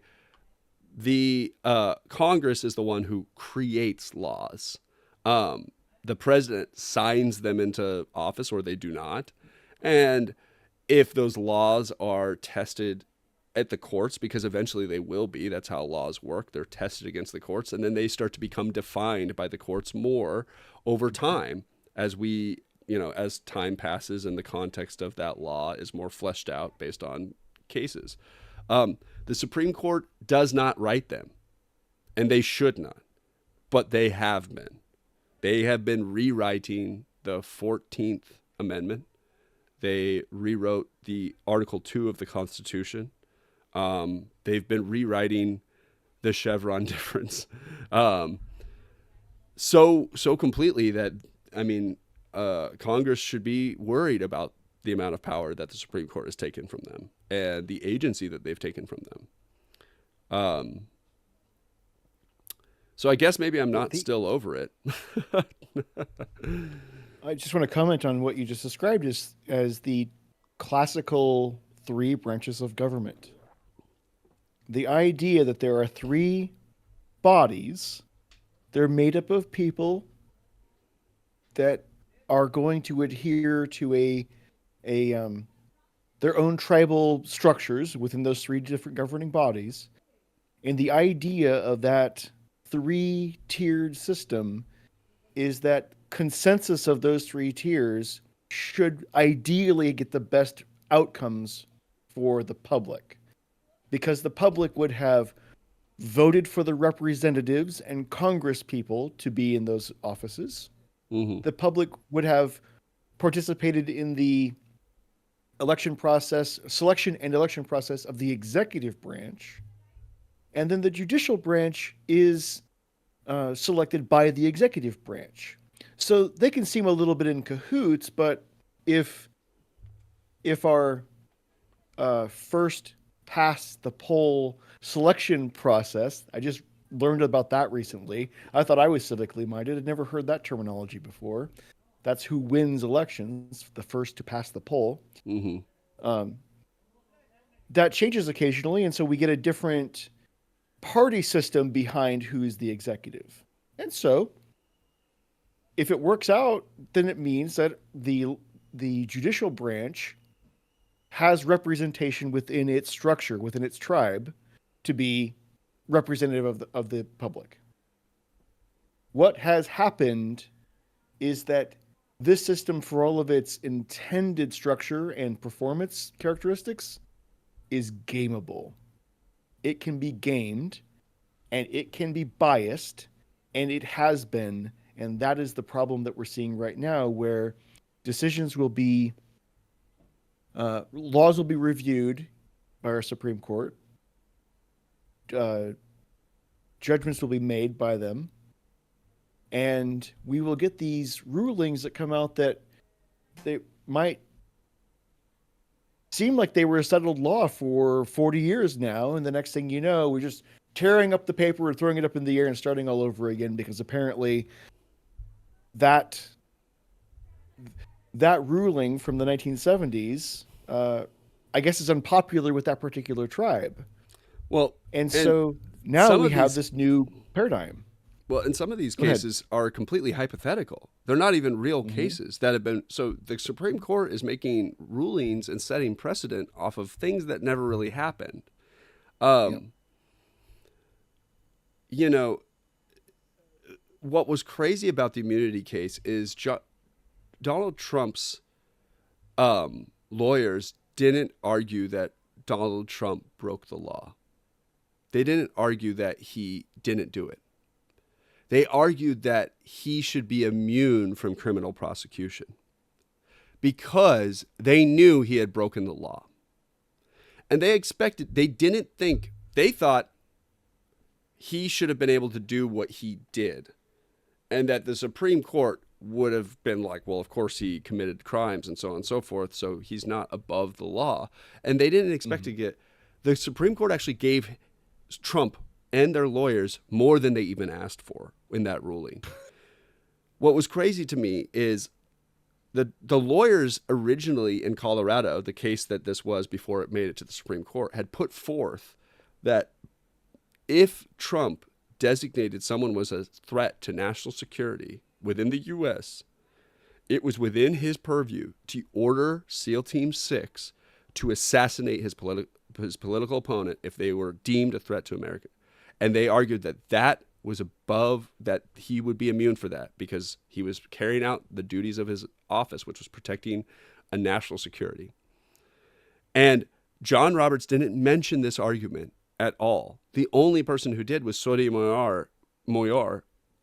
S1: the Congress is the one who creates laws. Um, the president signs them into office, or they do not. And if those laws are tested at the courts, because eventually they will be, that's how laws work. They're tested against the courts, and then they start to become defined by the courts more over
S2: Mm-hmm.
S1: time as as time passes and the context of that law is more fleshed out based on cases. The Supreme Court does not write them, and they should not, but they have been. They have been rewriting the 14th Amendment. They rewrote the Article 2 of the Constitution. They've been rewriting the Chevron difference so completely that, I mean, Congress should be worried about the amount of power that the Supreme Court has taken from them and the agency that they've taken from them. Um, so I guess maybe I'm
S2: Well,
S1: not still over it.
S2: I just want to comment on what you just described as the classical three branches of government. The idea that there are three bodies, they're made up of people, that are going to adhere to a their own tribal structures within those three different governing bodies. And the idea of that three-tiered system is that consensus of those three tiers should ideally get the best outcomes for the public, because the public would have voted for the representatives and Congress people to be in those offices.
S1: Hmm.
S2: The public would have participated in the election process, selection and election process of the executive branch. And then the judicial branch is selected by the executive branch. So they can seem a little bit in cahoots, but if our first past the poll selection process, I just learned about that recently. I thought I was civically minded. I'd never heard that terminology before. That's who wins elections, the first to pass the poll.
S1: Hmm.
S2: Um, that changes occasionally, and so we get a different party system behind who's the executive. And so, if it works out, then it means that the judicial branch has representation within its structure, within its tribe, to be representative of the public. What has happened is that this system, for all of its intended structure and performance characteristics, is gameable. It can be gamed, and it can be biased, and it has been. And that is the problem that we're seeing right now, where decisions will be, laws will be reviewed by our Supreme Court, uh, judgments will be made by them, and we will get these rulings that come out that they might seem like they were a settled law for 40 years now, and the next thing you know, we're just tearing up the paper and throwing it up in the air and starting all over again, because apparently that ruling from the 1970s, I guess, is unpopular with that particular tribe.
S1: Well,
S2: And
S1: and
S2: so now
S1: some
S2: we
S1: of
S2: have
S1: these,
S2: this new paradigm.
S1: well, and some of these
S2: Go ahead.
S1: cases are completely hypothetical. They're not even real
S2: Mm-hmm.
S1: cases that have been. So the Supreme Court is making rulings and setting precedent off of things that never really happened.
S2: Yep.
S1: Um, you know, what was crazy about the immunity case is Donald Trump's lawyers didn't argue that Donald Trump broke the law. They didn't argue that he didn't do it. They argued that he should be immune from criminal prosecution because they knew he had broken the law. And they didn't think, they thought he should have been able to do what he did. And that the Supreme Court would have been like, well, of course he committed crimes and so on and so forth, so he's not above the law. And they didn't expect to get, the Supreme Court actually gave Trump and their lawyers more than they even asked for in that ruling. What was crazy to me is the lawyers originally in Colorado, the case that this was before it made it to the Supreme Court, had put forth that if Trump designated someone was a threat to national security within the U.S., it was within his purview to order SEAL Team 6 to assassinate his political opponent if they were deemed a threat to America. And they argued that that was above, that he would be immune for that because he was carrying out the duties of his office, which was protecting a national security. And John Roberts didn't mention this argument at all. The only person who did was Sotomayor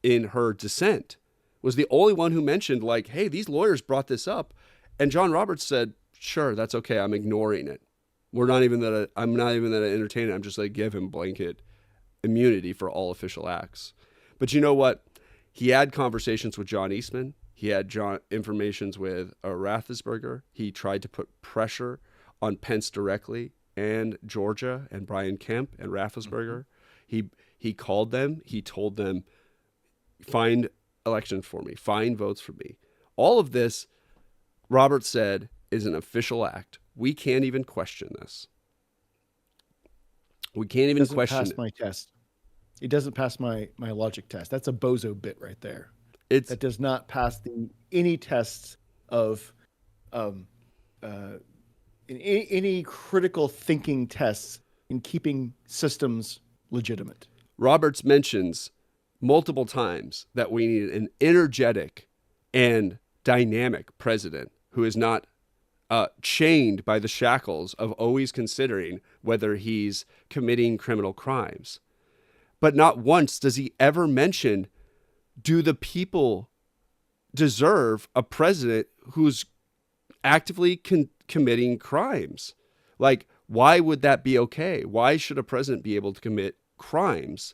S1: in her dissent, was the only one who mentioned, like, hey, these lawyers brought this up. And John Roberts said, sure, that's okay. I'm ignoring it. I'm not even that I entertain it. I'm just like, give him blanket immunity for all official acts. But you know what? He had conversations with John Eastman. He had informations with Rathesberger. He tried to put pressure on Pence directly and Georgia and Brian Kemp and Raffensperger. He called them. He told them, find elections for me, find votes for me. All of this, Roberts said, is an official act. We can't even question this. We can't even
S2: Doesn't
S1: question
S2: pass
S1: it.
S2: my test. It doesn't pass my logic test. That's a bozo bit right there.
S1: It's
S2: that does not pass any tests of um, uh, any critical thinking tests in keeping systems legitimate.
S1: Roberts mentions multiple times that we need an energetic and dynamic president who is not chained by the shackles of always considering whether he's committing criminal crimes. But not once does he ever mention, do the people deserve a president who's actively committing crimes? Like, why would that be okay? Why should a president be able to commit crimes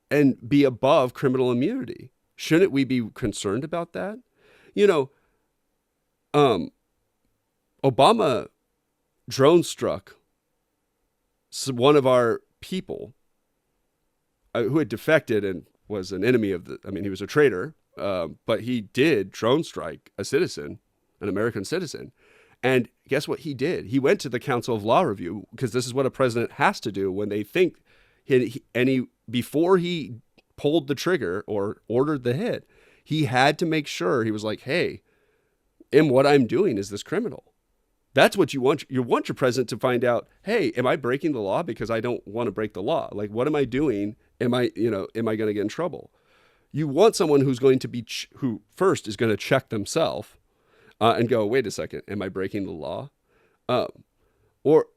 S1: and be above criminal immunity? Shouldn't we be concerned about that? You know, Obama drone struck one of our people who had defected and was an enemy of the, I mean, he was a traitor, but he did drone strike a citizen, an American citizen. And guess what he did? He went to the Council of Law Review, because this is what a president has to do when they think before he pulled the trigger or ordered the hit, he had to make sure, he was like, hey, what I'm doing, is this criminal? That's what you want. You want your president to find out, hey, am I breaking the law because I don't want to break the law? Like, what am I doing? Am I going to get in trouble? You want someone who's going to be, who first is going to check themselves and go, wait a second, am I breaking the law? Or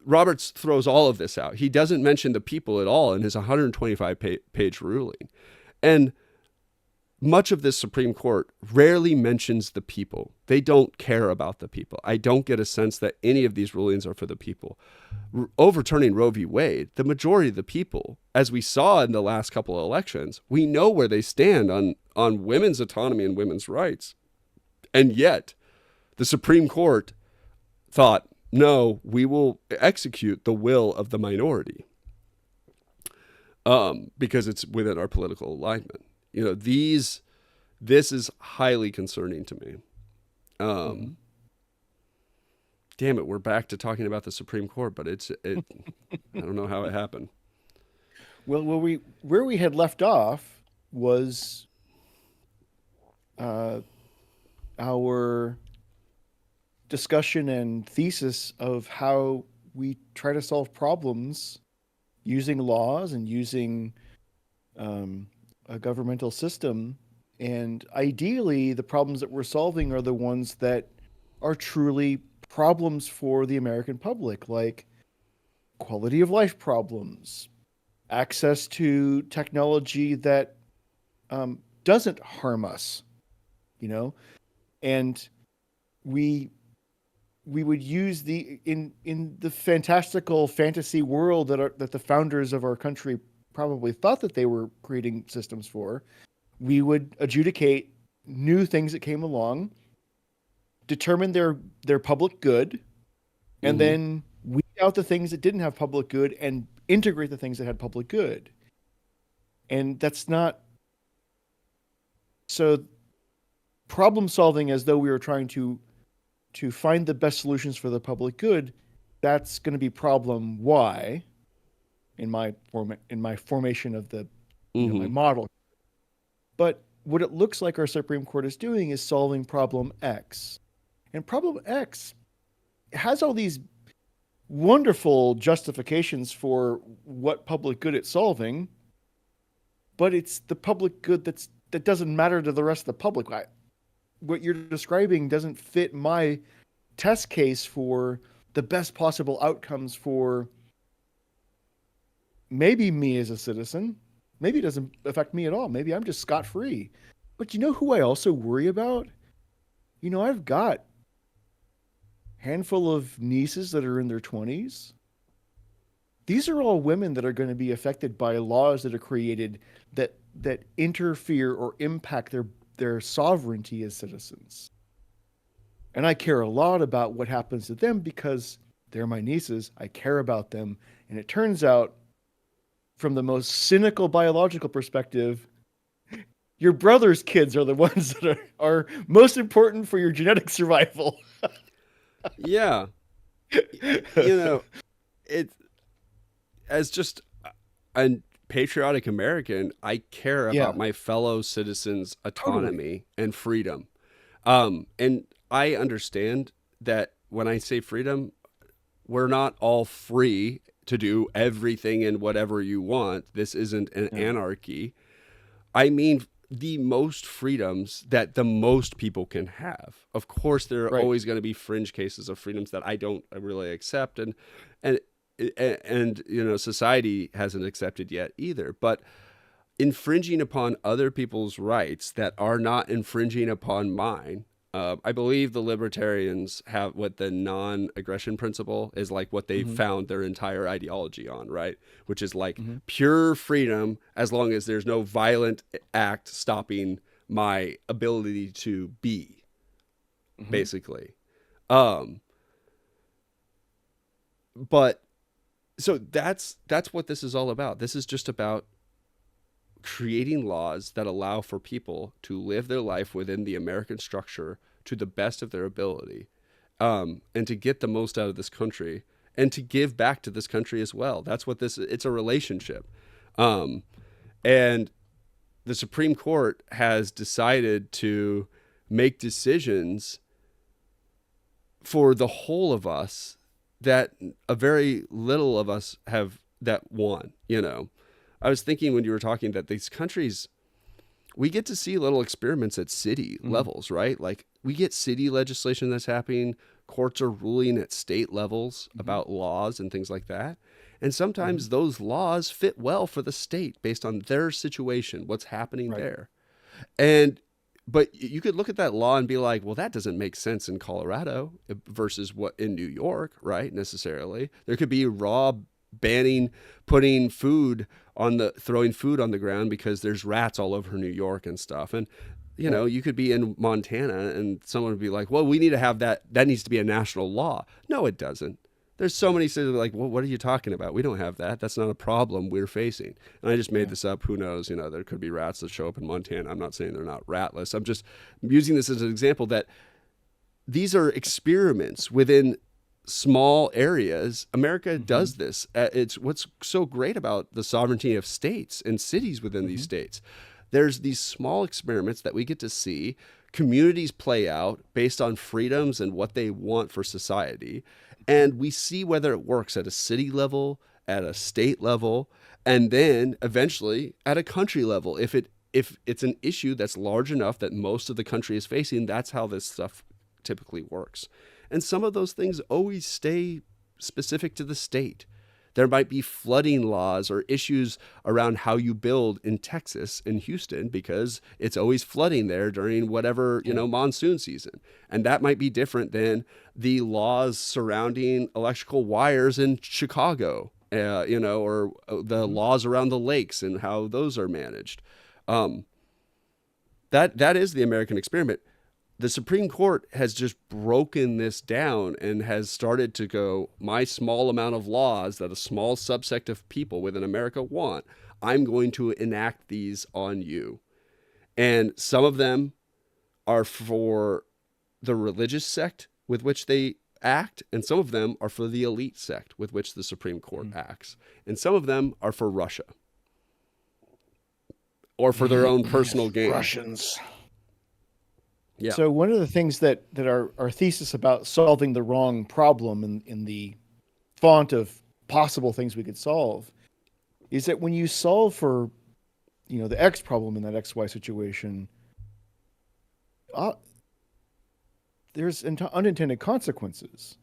S1: Roberts throws all of this out. He doesn't mention the people at all in his 125-page ruling. And much of this Supreme Court rarely mentions the people. They don't care about the people. I don't get a sense that any of these rulings are for the people. Overturning Roe v. Wade, the majority of the people, as we saw in the last couple of elections, we know where they stand on women's autonomy and women's rights. And yet, the Supreme Court thought, no, we will execute the will of the minority because it's within our political alignment. You know, this is highly concerning to me. Damn it, we're back to talking about the Supreme Court, but I don't know how it happened.
S2: Well, where we had left off was our discussion and thesis of how we try to solve problems using laws and using a governmental system. And ideally, the problems that we're solving are the ones that are truly problems for the American public, like quality of life problems, access to technology that doesn't harm us, and we would use in the fantastical fantasy world that the founders of our country probably thought that they were creating systems for. We would adjudicate new things that came along, determine their public good, and then weed out the things that didn't have public good and integrate the things that had public good. And that's not so problem solving as though we were trying to find the best solutions for the public good. That's going to be problem Y in my formation of the my model. But what it looks like our Supreme Court is doing is solving problem X. And problem X has all these wonderful justifications for what public good it's solving, but it's the public good that doesn't matter to the rest of the public. What you're describing doesn't fit my test case for the best possible outcomes for maybe me as a citizen. Maybe it doesn't affect me at all. Maybe I'm just scot-free. But you know who I also worry about? I've got a handful of nieces that are in their 20s. These are all women that are going to be affected by laws that are created that interfere or impact their sovereignty as citizens. And I care a lot about what happens to them because they're my nieces. I care about them. And it turns out, from the most cynical biological perspective, your brother's kids are the ones that are most important for your genetic survival.
S1: Yeah. It's as just, and patriotic American, I care about
S2: Yeah.
S1: my fellow citizens'
S2: Totally.
S1: autonomy and freedom. And I understand that when I say freedom, we're not all free to do everything and whatever you want. This isn't an
S2: Yeah.
S1: anarchy. I mean, the most freedoms that the most people can have. Of course, there are
S2: Right.
S1: always going to be fringe cases of freedoms that I don't really accept, and and you know, society hasn't accepted yet either. But infringing upon other people's rights that are not infringing upon mine. I believe the libertarians have what the non-aggression principle is, like what they
S2: Hmm.
S1: found their entire ideology on, right? Which is like
S2: Hmm.
S1: pure freedom as long as there's no violent act stopping my ability to be,
S2: Hmm.
S1: basically. Um, but so that's what this is all about. This is just about creating laws that allow for people to live their life within the American structure to the best of their ability, and to get the most out of this country and to give back to this country as well. That's what this. It's a relationship, um, and the Supreme Court has decided to make decisions for the whole of us that a very little of us have that won. You know, I was thinking when you were talking that these countries, we get to see little experiments at city
S2: Hmm.
S1: levels, right? Like we get city legislation that's happening, courts are ruling at state levels
S2: Hmm.
S1: about laws and things like that. And
S2: Hmm.
S1: sometimes those laws fit well for the state based on their situation, what's happening
S2: Right.
S1: there. And but you could look at that law and be like, well, that doesn't make sense in Colorado versus what in New York, right? Necessarily. There could be raw banning putting food on the throwing food on the ground because there's rats all over New York and stuff. And you know,
S2: Right.
S1: you could be in Montana and someone would be like, well, we need to have that. That needs to be a national law. No, it doesn't. There's so many cities like, well, what are you talking about? We don't have that. That's not a problem we're facing. And I just made
S2: Yeah.
S1: this up. Who knows? You know, there could be rats that show up in Montana. I'm not saying they're not ratless. I'm just using this as an example that these are experiments within small areas. America
S2: Hmm.
S1: does this. It's what's so great about the sovereignty of states and cities within these
S2: Hmm.
S1: states. There's these small experiments that we get to see communities play out based on freedoms and what they want for society. And we see whether it works at a city level, at a state level, and then eventually at a country level. If it's an issue that's large enough that most of the country is facing, that's how this stuff typically works. And some of those things always stay specific to the state. There might be flooding laws or issues around how you build in Texas, in Houston, because it's always flooding there during whatever, you
S2: Yeah.
S1: know, monsoon season. And that might be different than the laws surrounding electrical wires in Chicago, you know, or the
S2: Hmm.
S1: laws around the lakes and how those are managed. Um, that is the American experiment. The Supreme Court has just broken this down and has started to go, my small amount of laws that a small subsect of people within America want, I'm going to enact these on you. And some of them are for the religious sect with which they act, and some of them are for the elite sect with which the Supreme Court
S2: Hmm.
S1: acts. And some of them are for Russia or for their own personal
S2: Yes.
S1: gain.
S2: Russians.
S1: Yeah.
S2: So one of the things that our thesis about solving the wrong problem in the font of possible things we could solve is that when you solve for, the X problem in that XY situation, uh, there's unintended consequences.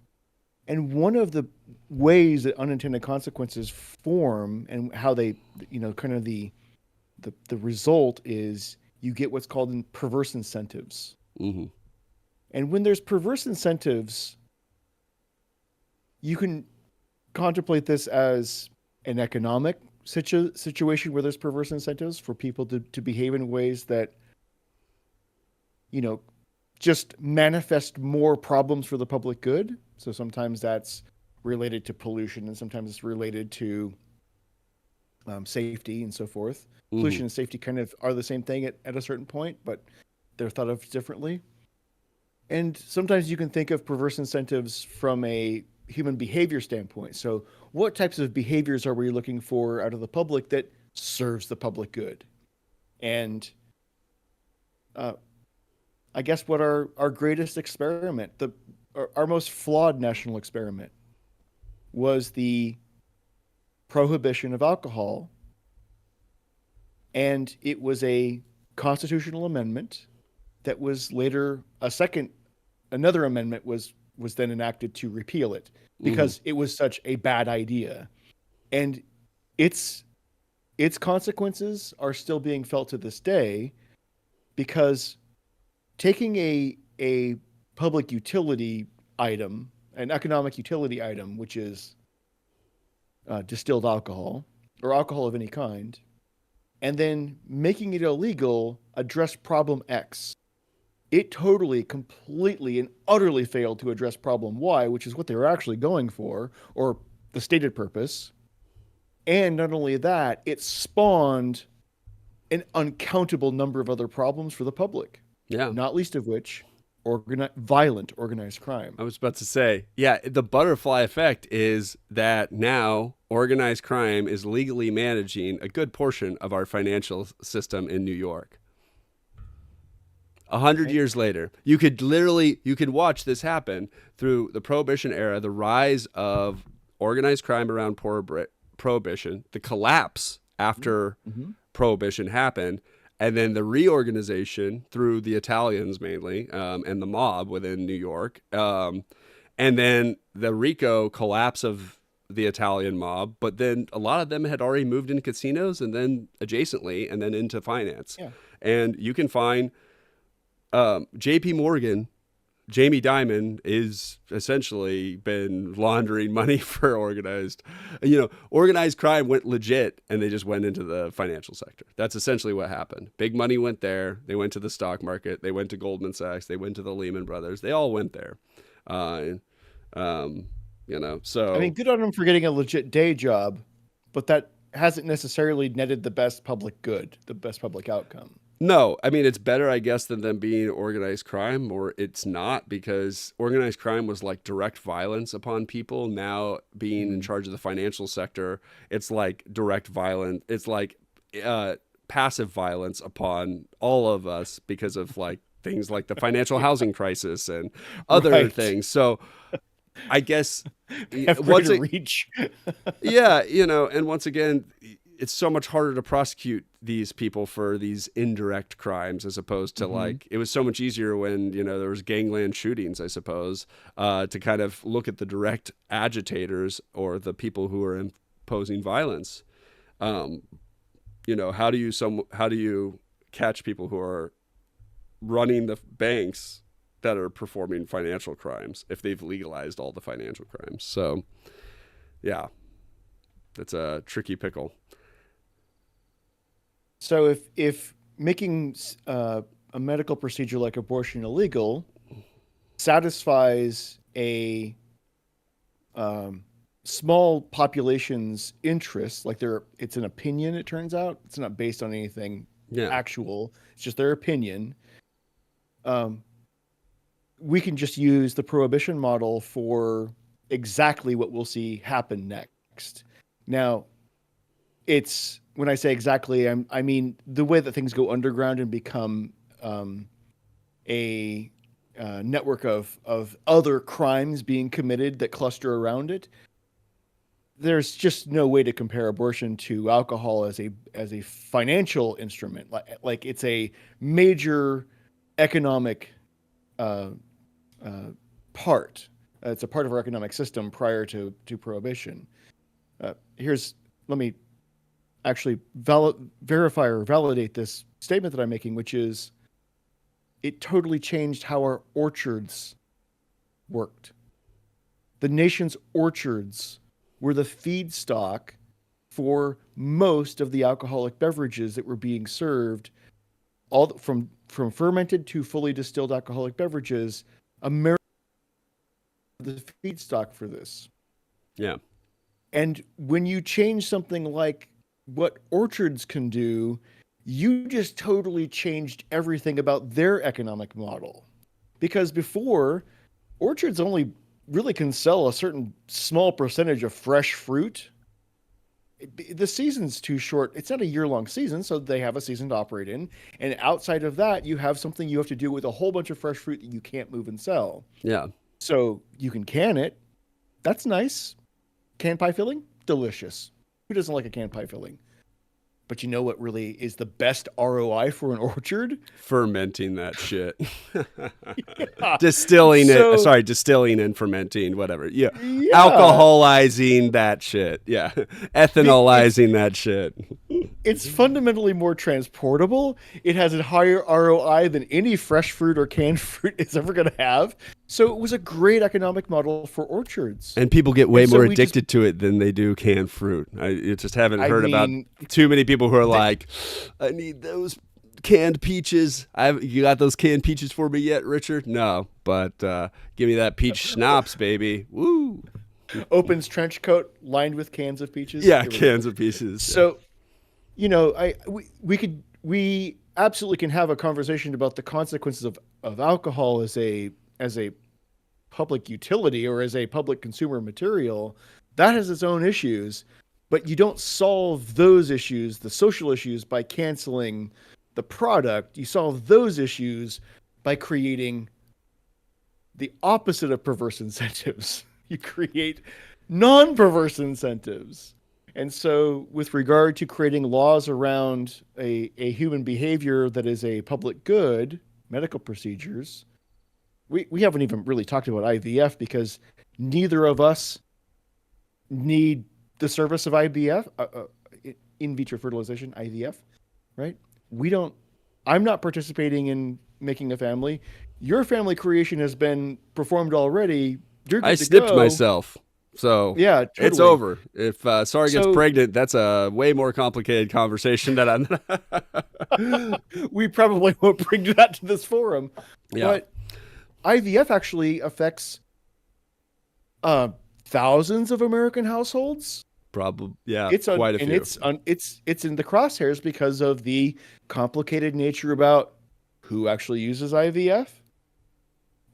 S2: And one of the ways that unintended consequences form and how they, kind of the result is you get what's called perverse incentives.
S1: Mm-hmm.
S2: And when there's perverse incentives, you can contemplate this as an economic situation where there's perverse incentives for people to behave in ways that, you know, just manifest more problems for the public good. So sometimes that's related to pollution, and sometimes it's related to safety and so forth.
S1: Mm-hmm.
S2: Pollution and safety kind of are the same thing at a certain point, but they're thought of differently. And sometimes you can think of perverse incentives from a human behavior standpoint. So, what types of behaviors are we looking for out of the public that serves the public good. And I guess what our greatest experiment, our most flawed national experiment, was the prohibition of alcohol. And it was a constitutional amendment that was later another amendment was then enacted to repeal it because it was such a bad idea. And its consequences are still being felt to this day, because taking a public utility item, an economic utility item, which is distilled alcohol or alcohol of any kind, and then making it illegal, address problem X. It totally, completely, and utterly failed to address problem Y, which is what they were actually going for, or the stated purpose. And not only that, it spawned an uncountable number of other problems for the public.
S1: Yeah.
S2: Not least of which, violent organized crime.
S1: I was about to say, yeah, the butterfly effect is that now organized crime is legally managing a good portion of our financial system in New York. 100 years later, you could watch this happen through the Prohibition era, the rise of organized crime around Prohibition, the collapse after Prohibition happened, and then the reorganization through the Italians mainly, and the mob within New York, and then the RICO collapse of the Italian mob. But then a lot of them had already moved into casinos, and then adjacently, and then into finance. Yeah. And you can find J.P. Morgan, Jamie Dimon, is essentially been laundering money for organized crime went legit, and they just went into the financial sector. That's essentially what happened. Big money went there. They went to the stock market. They went to Goldman Sachs. They went to the Lehman Brothers. They all went there. So
S2: I mean, good on them for getting a legit day job, but that hasn't necessarily netted the best public good, the best public outcome.
S1: No, I mean, it's better, I guess, than them being organized crime, or it's not, because organized crime was like direct violence upon people. Now being in charge of the financial sector, it's like direct violence. It's like passive violence upon all of us because of like things like the financial housing crisis and other things. So I guess
S2: once it reach.
S1: Yeah, and once again, it's so much harder to prosecute these people for these indirect crimes as opposed to like, it was so much easier when, there was gangland shootings, I suppose, to kind of look at the direct agitators or the people who are imposing violence. How do you catch people who are running the banks that are performing financial crimes if they've legalized all the financial crimes? So yeah, it's a tricky pickle.
S2: So if making a medical procedure like abortion illegal satisfies a small population's interests, like it's an opinion, it turns out it's not based on anything actual, it's just their opinion. We can just use the prohibition model for exactly what we'll see happen next. Now, when I say exactly, I mean the way that things go underground and become a network of other crimes being committed that cluster around it. There's just no way to compare abortion to alcohol as a financial instrument. Like it's a major economic part. It's a part of our economic system prior to prohibition. Let me actually verify or validate this statement that I'm making, which is it totally changed how our orchards worked. The nation's orchards were the feedstock for most of the alcoholic beverages that were being served, all from fermented to fully distilled alcoholic beverages. America was the feedstock for this.
S1: Yeah.
S2: And when you change something like what orchards can do, you just totally changed everything about their economic model. Because before, orchards only really can sell a certain small percentage of fresh fruit. the season's too short. It's not a year-long season, so they have a season to operate in. And outside of that, you have something you have to do with a whole bunch of fresh fruit that you can't move and sell.
S1: Yeah.
S2: So you can can it. That's nice. Canned pie filling? Delicious. Who doesn't like a canned pie filling? But you know what really is the best ROI for an orchard?
S1: Fermenting that shit.
S2: Yeah.
S1: Distilling
S2: So-
S1: it. Sorry, distilling and fermenting, whatever. Yeah.
S2: Yeah.
S1: Alcoholizing that shit. Yeah. Ethanolizing that shit.
S2: It's fundamentally more transportable. It has a higher ROI than any fresh fruit or canned fruit is ever going to have. So it was a great economic model for orchards.
S1: And people get way
S2: And so
S1: more
S2: we
S1: addicted to it than they do canned fruit. I just haven't
S2: I
S1: heard about
S2: mean,
S1: too many people who are like, I need those canned peaches. You got those canned peaches for me yet, Richard? No, but give me that peach schnapps, baby. Woo.
S2: Opens trench coat lined with cans of peaches.
S1: Yeah,
S2: Here we go.
S1: cans of peaches.
S2: So, you know, we absolutely can have a conversation about the consequences of alcohol as a public utility or as a public consumer material. That has its own issues, but you don't solve those issues, the social issues, by canceling the product. You solve those issues by creating the opposite of perverse incentives. You create non-perverse incentives. And so with regard to creating laws around a human behavior that is a public good, medical procedures, we haven't even really talked about IVF because neither of us need the service of IVF, in vitro fertilization, IVF, right? I'm not participating in making a family. Your family creation has been performed already. You're good
S1: I
S2: to
S1: snipped
S2: go.
S1: myself. So
S2: Yeah,
S1: it's
S2: totally.
S1: over. If Sarah gets pregnant, that's a way more complicated conversation that I'm.
S2: We probably won't bring that to this forum.
S1: Yeah.
S2: But IVF actually affects thousands of American households.
S1: Probably, yeah,
S2: It's
S1: quite a
S2: and
S1: few.
S2: it's in the crosshairs because of the complicated nature about who actually uses IVF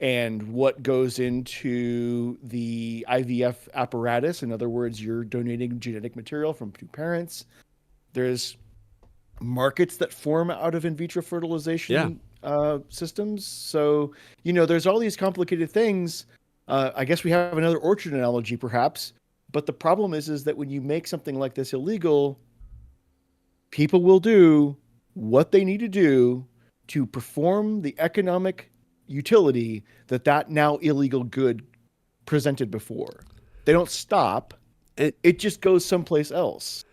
S2: and what goes into the IVF apparatus. In other words, you're donating genetic material from two parents. There's markets that form out of in vitro fertilization systems. So, you know, there's all these complicated things. I guess we have another orchard analogy, perhaps. But the problem is that when you make something like this illegal, people will do what they need to do to perform the economic utility that now illegal good presented before. They don't stop. It just goes someplace else.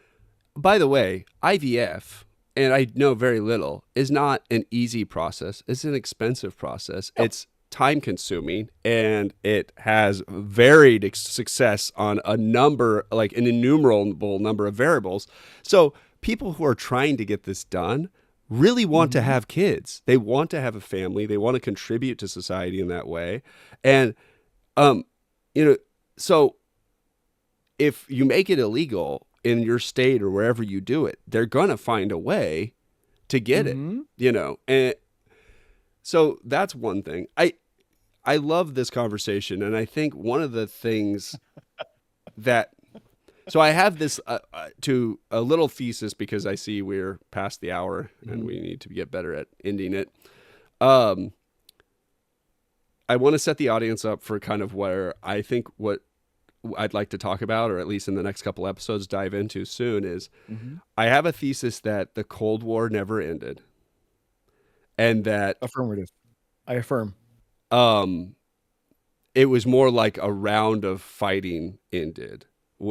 S1: By the way, IVF, and I know very little, is not an easy process. It's an expensive process.
S2: No.
S1: It's time consuming, and it has varied success on a number, like an innumerable number of variables. So people who are trying to get this done really want to have kids. They want to have a family. They want to contribute to society in that way. And, so if you make it illegal in your state or wherever you do it, they're going to find a way to get it, and so that's one thing. I love this conversation. And I think one of the things so I have this to a little thesis because I see we're past the hour and we need to get better at ending it. I want to set the audience up for kind of where I think what I'd like to talk about, or at least in the next couple episodes dive into soon, is I have a thesis that the Cold War never ended. And that
S2: Affirmative. I affirm.
S1: it was more like a round of fighting ended.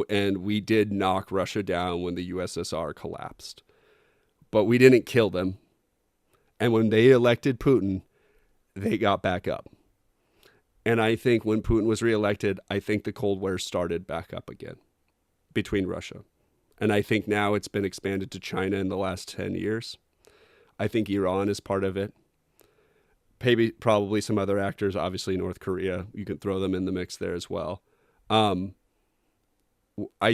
S1: And we did knock Russia down when the USSR collapsed. But we didn't kill them. And when they elected Putin, they got back up. And I think when Putin was reelected, I think the Cold War started back up again between Russia. And I think now it's been expanded to China in the last 10 years. I think Iran is part of it. Maybe probably some other actors, obviously North Korea. You can throw them in the mix there as well. I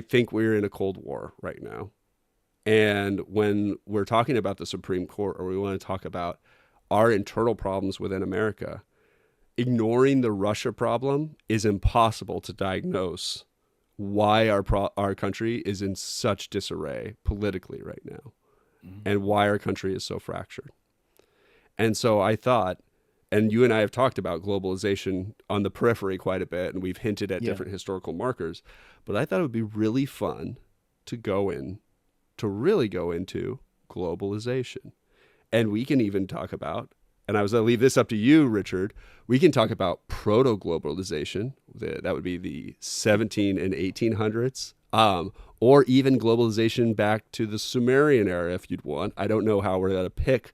S1: think we're in a Cold War right now. And when we're talking about the Supreme Court, or we want to talk about our internal problems within America, ignoring the Russia problem is impossible to diagnose why our country is in such disarray politically right now, and why our country is so fractured. And so I thought, and you and I have talked about globalization on the periphery quite a bit, and we've hinted at different historical markers, but I thought it would be really fun to really go into globalization. And we can even talk about, and I was going to leave this up to you, Richard, we can talk about proto-globalization. That would be the 17 and 1800s, or even globalization back to the Sumerian era if you'd want. I don't know how we're going to pick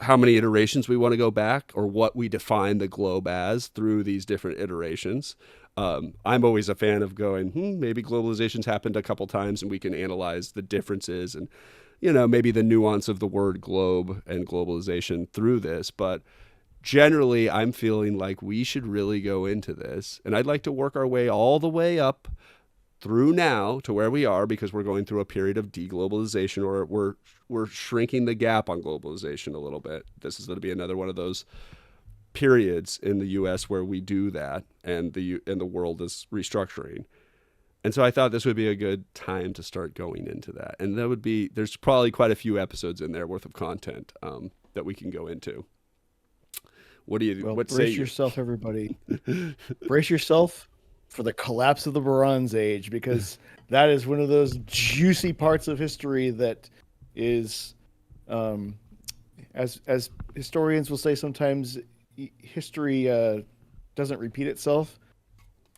S1: how many iterations we want to go back or what we define the globe as through these different iterations. I'm always a fan of going, maybe globalization's happened a couple times and we can analyze the differences and, maybe the nuance of the word globe and globalization through this. But generally, I'm feeling like we should really go into this. And I'd like to work our way all the way up through now to where we are, because we're going through a period of deglobalization, or we're shrinking the gap on globalization a little bit. This is going to be another one of those periods in the U.S. where we do that, and the world is restructuring. And so I thought this would be a good time to start going into that. And there's probably quite a few episodes in there worth of content that we can go into. What
S2: brace yourself, everybody. Brace yourself for the collapse of the Bronze Age, because that is one of those juicy parts of history that is, as historians will say sometimes, history doesn't repeat itself,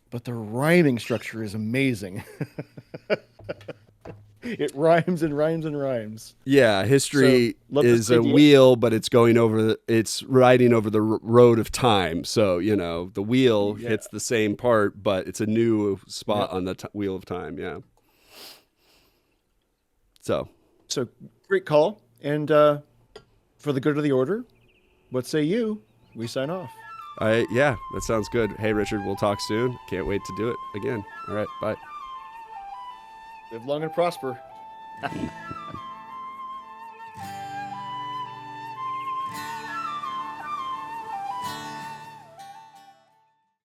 S2: but the rhyming structure is amazing. It rhymes and rhymes and rhymes.
S1: Yeah, history is a wheel, but it's riding over the road of time. So, the wheel hits the same part, but it's a new spot on the wheel of time. Yeah. So great call. And for the good of the order, what say you? We sign off. Yeah, that sounds good. Hey, Richard, we'll talk soon. Can't wait to do it again. All right, bye.
S2: Live long and prosper.